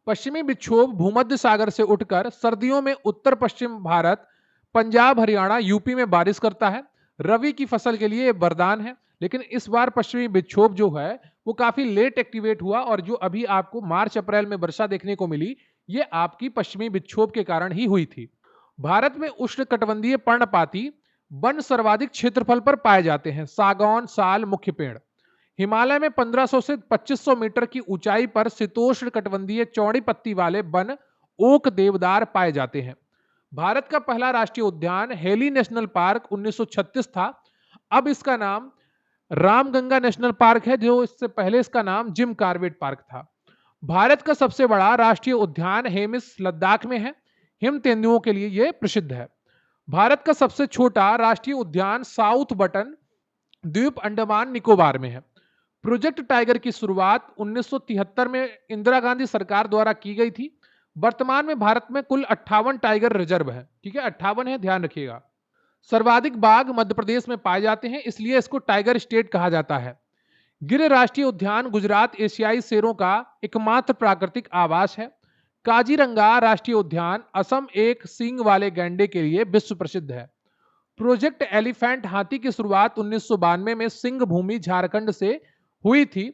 पश्चिमी विक्षोभ भूमध्य सागर से उठकर सर्दियों में उत्तर पश्चिम भारत, पंजाब, हरियाणा, यूपी में बारिश करता है। रबी की फसल के लिए वरदान है, लेकिन इस बार पश्चिमी विक्षोभ जो है वो काफी लेट एक्टिवेट हुआ और जो अभी आपको मार्च अप्रैल में वर्षा देखने को मिली, ये आपकी पश्चिमी विक्षोभ के कारण ही हुई थी। भारत में उष्णकटिबंधीय पर्णपाती वन सर्वाधिक क्षेत्रफल पर पाए जाते हैं। सागौन, साल मुख्य पेड़। हिमालय में 1500 से 2500 मीटर की ऊंचाई पर शीतोष्ण कटिबंधीय चौड़ी पत्ती वाले वन ओक देवदार पाए जाते हैं। भारत का पहला राष्ट्रीय उद्यान हेली नेशनल पार्क 1936 था। अब इसका नाम रामगंगा नेशनल पार्क है, जो इससे पहले इसका नाम जिम कार्बेट पार्क था। भारत का सबसे बड़ा राष्ट्रीय उद्यान हेमिस लद्दाख में है। हिम तेंदुओं के लिए यह प्रसिद्ध है। भारत का सबसे छोटा राष्ट्रीय उद्यान साउथ बटन द्वीप अंडमान निकोबार में है। प्रोजेक्ट टाइगर की शुरुआत 1973 में इंदिरा गांधी सरकार द्वारा की गई थी। वर्तमान में भारत में कुल 58 टाइगर रिजर्व है। ठीक है, 58 है, ध्यान रखिएगा। सर्वाधिक बाघ मध्य प्रदेश में पाए जाते हैं, इसलिए इसको टाइगर स्टेट कहा जाता है। गिर राष्ट्रीय उद्यान गुजरात एशियाई शेरों का एकमात्र प्राकृतिक आवास है। काजीरंगा राष्ट्रीय उद्यान असम एक सींग वाले गैंडे के लिए विश्व प्रसिद्ध है। प्रोजेक्ट एलिफेंट हाथी की शुरुआत 1992 में सिंह भूमि झारखंड से हुई थी।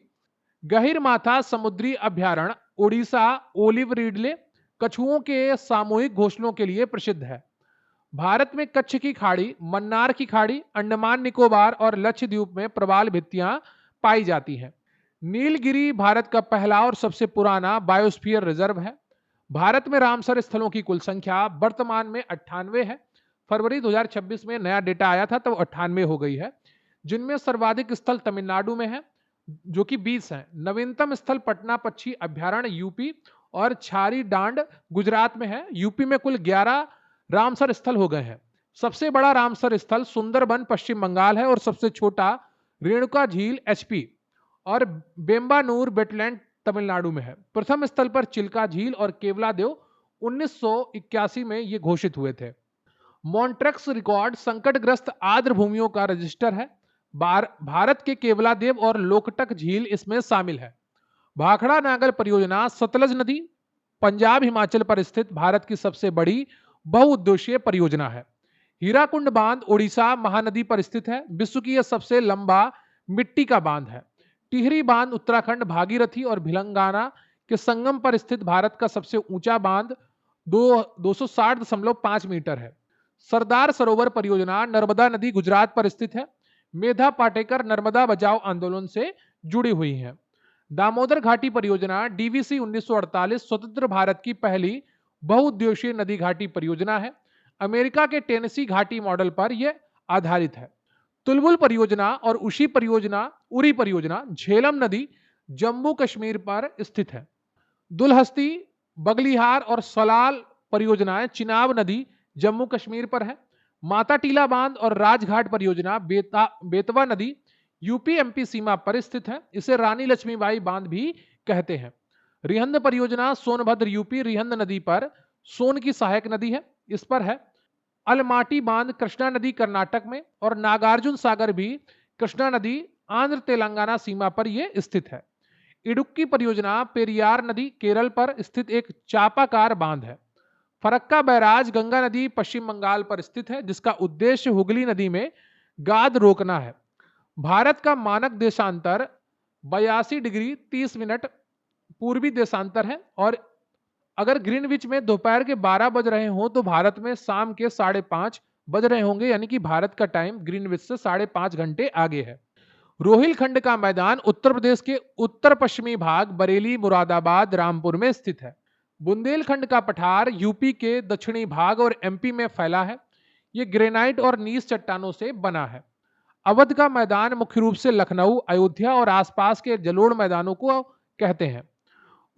गहिरमाथा समुद्री अभयारण्य उड़ीसा ओलिव रिडले कछुओं के सामूहिक घोंसलों के लिए प्रसिद्ध है। भारत में कच्छ की खाड़ी, मन्नार की खाड़ी, अंडमान निकोबार और लक्षद्वीप में प्रवाल भित्तियां पाई जाती हैं। नीलगिरी भारत का पहला और सबसे पुराना बायोस्फीयर रिजर्व है। भारत में रामसर स्थलों की कुल संख्या वर्तमान में 98 है। फरवरी 2026 में नया डेटा आया था तो 98 हो गई है, जिनमें सर्वाधिक स्थल तमिलनाडु में है जो कि 20 है। नवीनतम स्थल पटना पक्षी अभ्यारण्य यूपी और छारी डांड गुजरात में है। यूपी में कुल 11 रामसर स्थल हो गए हैं। सबसे बड़ा रामसर स्थल सुंदरबन पश्चिम बंगाल है और सबसे छोटा रेणुका झील एचपी और बेम्बानूर वेटलैंड तमिलनाडु में है। प्रथम स्थल पर चिल्का झील और केवलादेव 1981 में ये घोषित हुए थे। मॉन्ट्रेक्स रिकॉर्ड संकटग्रस्त आर्द्र भूमियों का रजिस्टर है। भारत के केवलादेव और लोकटक झील इसमें शामिल है। भाखड़ा नागल परियोजना सतलज नदी पंजाब हिमाचल पर स्थित भारत की सबसे बड़ी बहुउद्देशीय परियोजना है। हीराकुंड बांध उड़ीसा महानदी पर स्थित है। विश्व की यह सबसे लंबा मिट्टी का बांध है। टिहरी बांध उत्तराखंड भागीरथी और भिलंगाना के संगम पर स्थित भारत का सबसे ऊंचा बांध 260.5 मीटर है। सरदार सरोवर परियोजना नर्मदा नदी गुजरात पर स्थित है। मेधा पाटेकर नर्मदा बचाओ आंदोलन से जुड़ी हुई हैं। दामोदर घाटी परियोजना डीवीसी 1948 स्वतंत्र भारत की पहली बहुउद्देशीय नदी घाटी परियोजना है। अमेरिका के टेनेसी घाटी मॉडल पर यह आधारित है। तुलबुल परियोजना और उरी परियोजना झेलम नदी जम्मू कश्मीर पर स्थित है। दुलहस्ती, बगलिहार और सलाल परियोजनाएं चिनाब नदी जम्मू कश्मीर पर है। माता टीला बांध और राजघाट परियोजना बेतवा नदी यूपी एमपी सीमा पर स्थित है। इसे रानी लक्ष्मीबाई बांध भी कहते हैं। रिहंद परियोजना सोनभद्र यूपी रिहंद नदी पर सोन की सहायक नदी है, इस पर है। अलमाटी बांध कृष्णा नदी कर्नाटक में और नागार्जुन सागर भी कृष्णा नदी आंध्र तेलंगाना सीमा पर यह स्थित है। इडुक्की परियोजना पेरियार नदी केरल पर स्थित एक चापाकार बांध है। फरक्का बैराज गंगा नदी पश्चिम बंगाल पर स्थित है, जिसका उद्देश्य हुगली नदी में गाद रोकना है। भारत का मानक देशांतर 82 डिग्री 30 मिनट पूर्वी देशांतर है और अगर ग्रीनविच में दोपहर के 12 बज रहे हो तो भारत में शाम के 5:30 बज रहे होंगे, यानी कि भारत का टाइम ग्रीनविच से 5.5 घंटे आगे है। रोहिलखंड का मैदान उत्तर प्रदेश के उत्तर पश्चिमी भाग बरेली, मुरादाबाद, रामपुर में स्थित है। बुंदेलखंड का पठार यूपी के दक्षिणी भाग और एमपी में फैला है। यह ग्रेनाइट और नीस चट्टानों से बना है। अवध का मैदान मुख्य रूप से लखनऊ, अयोध्या और आसपास के जलोढ़ मैदानों को कहते हैं।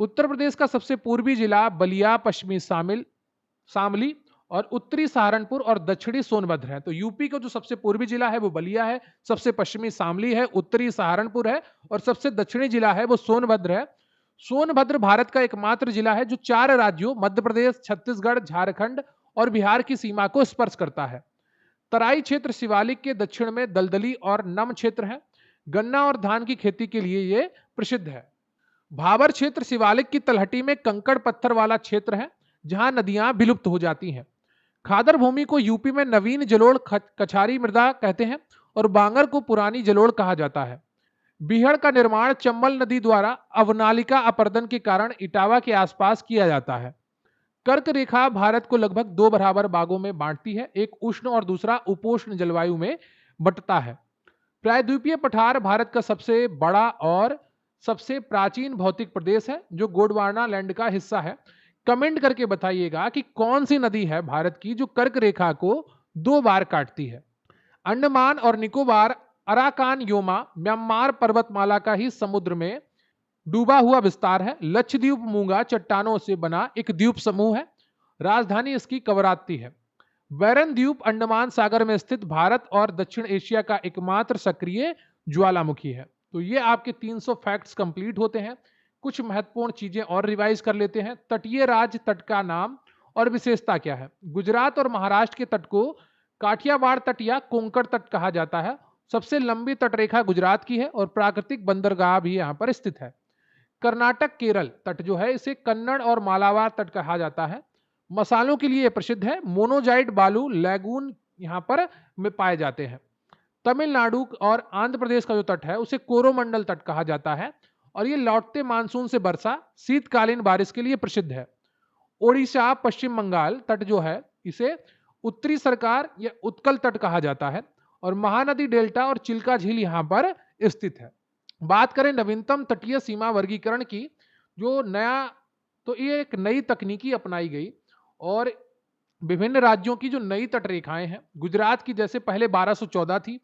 उत्तर प्रदेश का सबसे पूर्वी जिला बलिया, पश्चिमी शामली और उत्तरी सहारनपुर और दक्षिणी सोनभद्र है। तो यूपी का जो सबसे पूर्वी जिला है वो बलिया है, सबसे पश्चिमी शामली है, उत्तरी सहारनपुर है और सबसे दक्षिणी जिला है वो सोनभद्र है। सोनभद्र भारत का एकमात्र जिला है जो 4 राज्यों मध्य प्रदेश, छत्तीसगढ़, झारखंड और बिहार की सीमा को स्पर्श करता है। तराई क्षेत्र शिवालिक के दक्षिण में दलदली और नम क्षेत्र है। गन्ना और धान की खेती के लिए ये प्रसिद्ध है। भाबर क्षेत्र शिवालिक की तलहटी में कंकड़ पत्थर वाला क्षेत्र है जहां नदियां विलुप्त हो जाती हैं। खादर भूमि को यूपी में नवीन जलोढ़ कछारी मृदा कहते हैं और बांगर को पुरानी जलोढ़ कहा जाता है। बीहड़ का निर्माण चंबल नदी द्वारा अवनालिका अपर्दन के कारण इटावा के आसपास किया जाता है। कर्क रेखा भारत को लगभग 2 बराबर भागों में बांटती है, एक उष्ण और दूसरा उपोष्ण जलवायु में बंटता है। प्रायद्वीपीय पठार भारत का सबसे बड़ा और सबसे प्राचीन भौतिक प्रदेश है जो गोंडवाना लैंड का हिस्सा है। कमेंट करके बताइएगा कि कौन सी नदी है भारत की जो कर्क रेखा को 2 बार काटती है। अंडमान और निकोबार अराकान योमा म्यांमार पर्वतमाला का ही समुद्र में डूबा हुआ विस्तार है। लक्षद्वीप मूंगा चट्टानों से बना एक द्वीप समूह है। राजधानी इसकी कवरात्ती है। बैरन द्वीप अंडमान सागर में स्थित भारत और दक्षिण एशिया का एकमात्र सक्रिय ज्वालामुखी है। तो ये आपके 300 फैक्ट्स कंप्लीट होते हैं। कुछ महत्वपूर्ण चीजें और रिवाइज कर लेते हैं। तटीय राज्य तट का नाम और विशेषता क्या है? गुजरात और महाराष्ट्र के तट को काठियावाड़ तट या कोंकण तट कहा जाता है। सबसे लंबी तटरेखा गुजरात की है और प्राकृतिक बंदरगाह भी यहाँ पर स्थित है। कर्नाटक केरल तट जो है इसे कन्नड़ और मालाबार तट कहा जाता है। मसालों के लिए प्रसिद्ध है। मोनोजाइट बालू लैगून यहाँ पर में पाए जाते हैं। तमिलनाडु और आंध्र प्रदेश का जो तट है उसे कोरोमंडल तट कहा जाता है और ये लौटते मानसून से वर्षा शीतकालीन बारिश के लिए प्रसिद्ध है। ओडिशा पश्चिम बंगाल तट जो है इसे उत्तरी सरकार या उत्कल तट कहा जाता है और महानदी डेल्टा और चिल्का झील यहाँ पर स्थित है। बात करें नवीनतम तटीय सीमा वर्गीकरण की, जो नया तो ये एक नई तकनीकी अपनाई गई और विभिन्न राज्यों की जो नई तट रेखाएं हैं, गुजरात की जैसे पहले 1214 थी,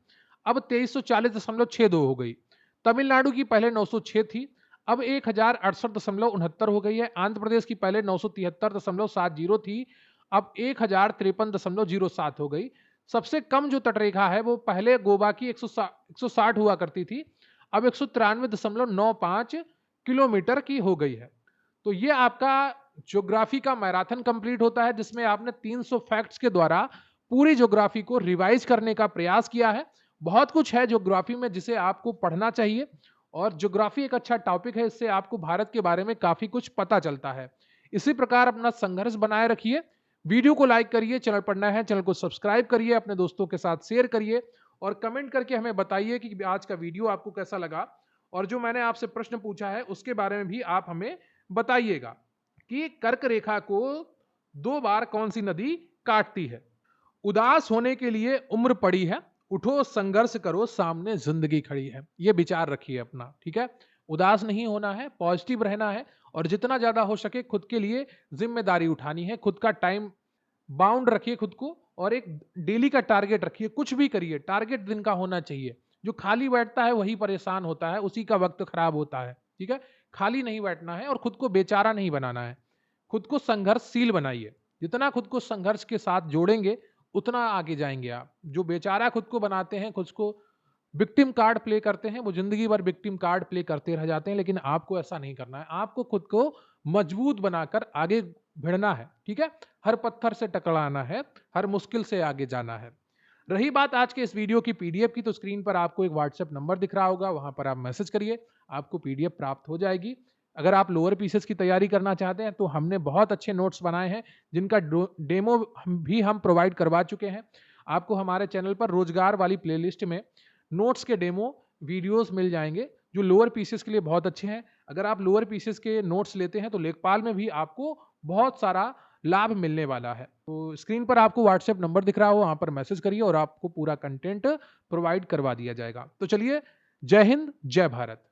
अब 2340.62 हो गई। तमिलनाडु की पहले 906 थी, अब 1068.69 हो गई है। आंध्र प्रदेश की पहले 973.70 थी, अब 1053.07 हो गई। सबसे कम जो तटरेखा है वो पहले गोवा की 160 हुआ करती थी, अब 193.95 किलोमीटर की हो गई है। तो ये आपका ज्योग्राफी का मैराथन कंप्लीट होता है जिसमें आपने 300 फैक्ट्स के द्वारा पूरी ज्योग्राफी को रिवाइज करने का प्रयास किया है। बहुत कुछ है ज्योग्राफी में जिसे आपको पढ़ना चाहिए और ज्योग्राफी एक अच्छा टॉपिक है, इससे आपको भारत के बारे में काफी कुछ पता चलता है। इसी प्रकार अपना संघर्ष बनाए रखिए। वीडियो को लाइक करिए, चैनल पर नए हैं चैनल को सब्सक्राइब करिए, अपने दोस्तों के साथ शेयर करिए और कमेंट करके हमें बताइए कि आज का वीडियो आपको कैसा लगा और जो मैंने आपसे प्रश्न पूछा है उसके बारे में भी आप हमें बताइएगा कि कर्क रेखा को 2 बार कौन सी नदी काटती है। उदास होने के लिए उम्र पड़ी है, उठो संघर्ष करो सामने जिंदगी खड़ी है। ये विचार रखिए अपना, ठीक है। उदास नहीं होना है, पॉजिटिव रहना है और जितना ज्यादा हो सके खुद के लिए जिम्मेदारी उठानी है। खुद का टाइम बाउंड रखिए खुद को और एक डेली का टारगेट रखिए। कुछ भी करिए, टारगेट दिन का होना चाहिए। जो खाली बैठता है वही परेशान होता है, उसी का वक्त खराब होता है, ठीक है। खाली नहीं बैठना है और खुद को बेचारा नहीं बनाना है। खुद को संघर्षशील बनाइए। जितना खुद को संघर्ष के साथ जोड़ेंगे उतना आगे जाएंगे आप। जो बेचारा खुद को बनाते हैं, खुद को विक्टिम कार्ड प्ले करते हैं, वो जिंदगी भर विक्टिम कार्ड प्ले करते रह जाते हैं। लेकिन आपको ऐसा नहीं करना है, आपको खुद को मजबूत बनाकर आगे भिड़ना है, ठीक है। हर पत्थर से टकराना है, हर मुश्किल से आगे जाना है। रही बात आज के इस वीडियो की पीडीएफ की, तो स्क्रीन पर आपको एक व्हाट्सएप नंबर दिख रहा होगा, वहां पर आप मैसेज करिए, आपको पीडीएफ प्राप्त हो जाएगी। अगर आप लोअर पीसेस की तैयारी करना चाहते हैं तो हमने बहुत अच्छे नोट्स बनाए हैं जिनका डेमो भी हम प्रोवाइड करवा चुके हैं। आपको हमारे चैनल पर रोजगार वाली प्लेलिस्ट में नोट्स के डेमो वीडियोस मिल जाएंगे जो लोअर पीसेस के लिए बहुत अच्छे हैं। अगर आप लोअर पीसेस के नोट्स लेते हैं तो लेखपाल में भी आपको बहुत सारा लाभ मिलने वाला है। तो स्क्रीन पर आपको व्हाट्सएप नंबर दिख रहा हो, वहां पर मैसेज करिए और आपको पूरा कंटेंट प्रोवाइड करवा दिया जाएगा। तो चलिए, जय हिंद, जय भारत।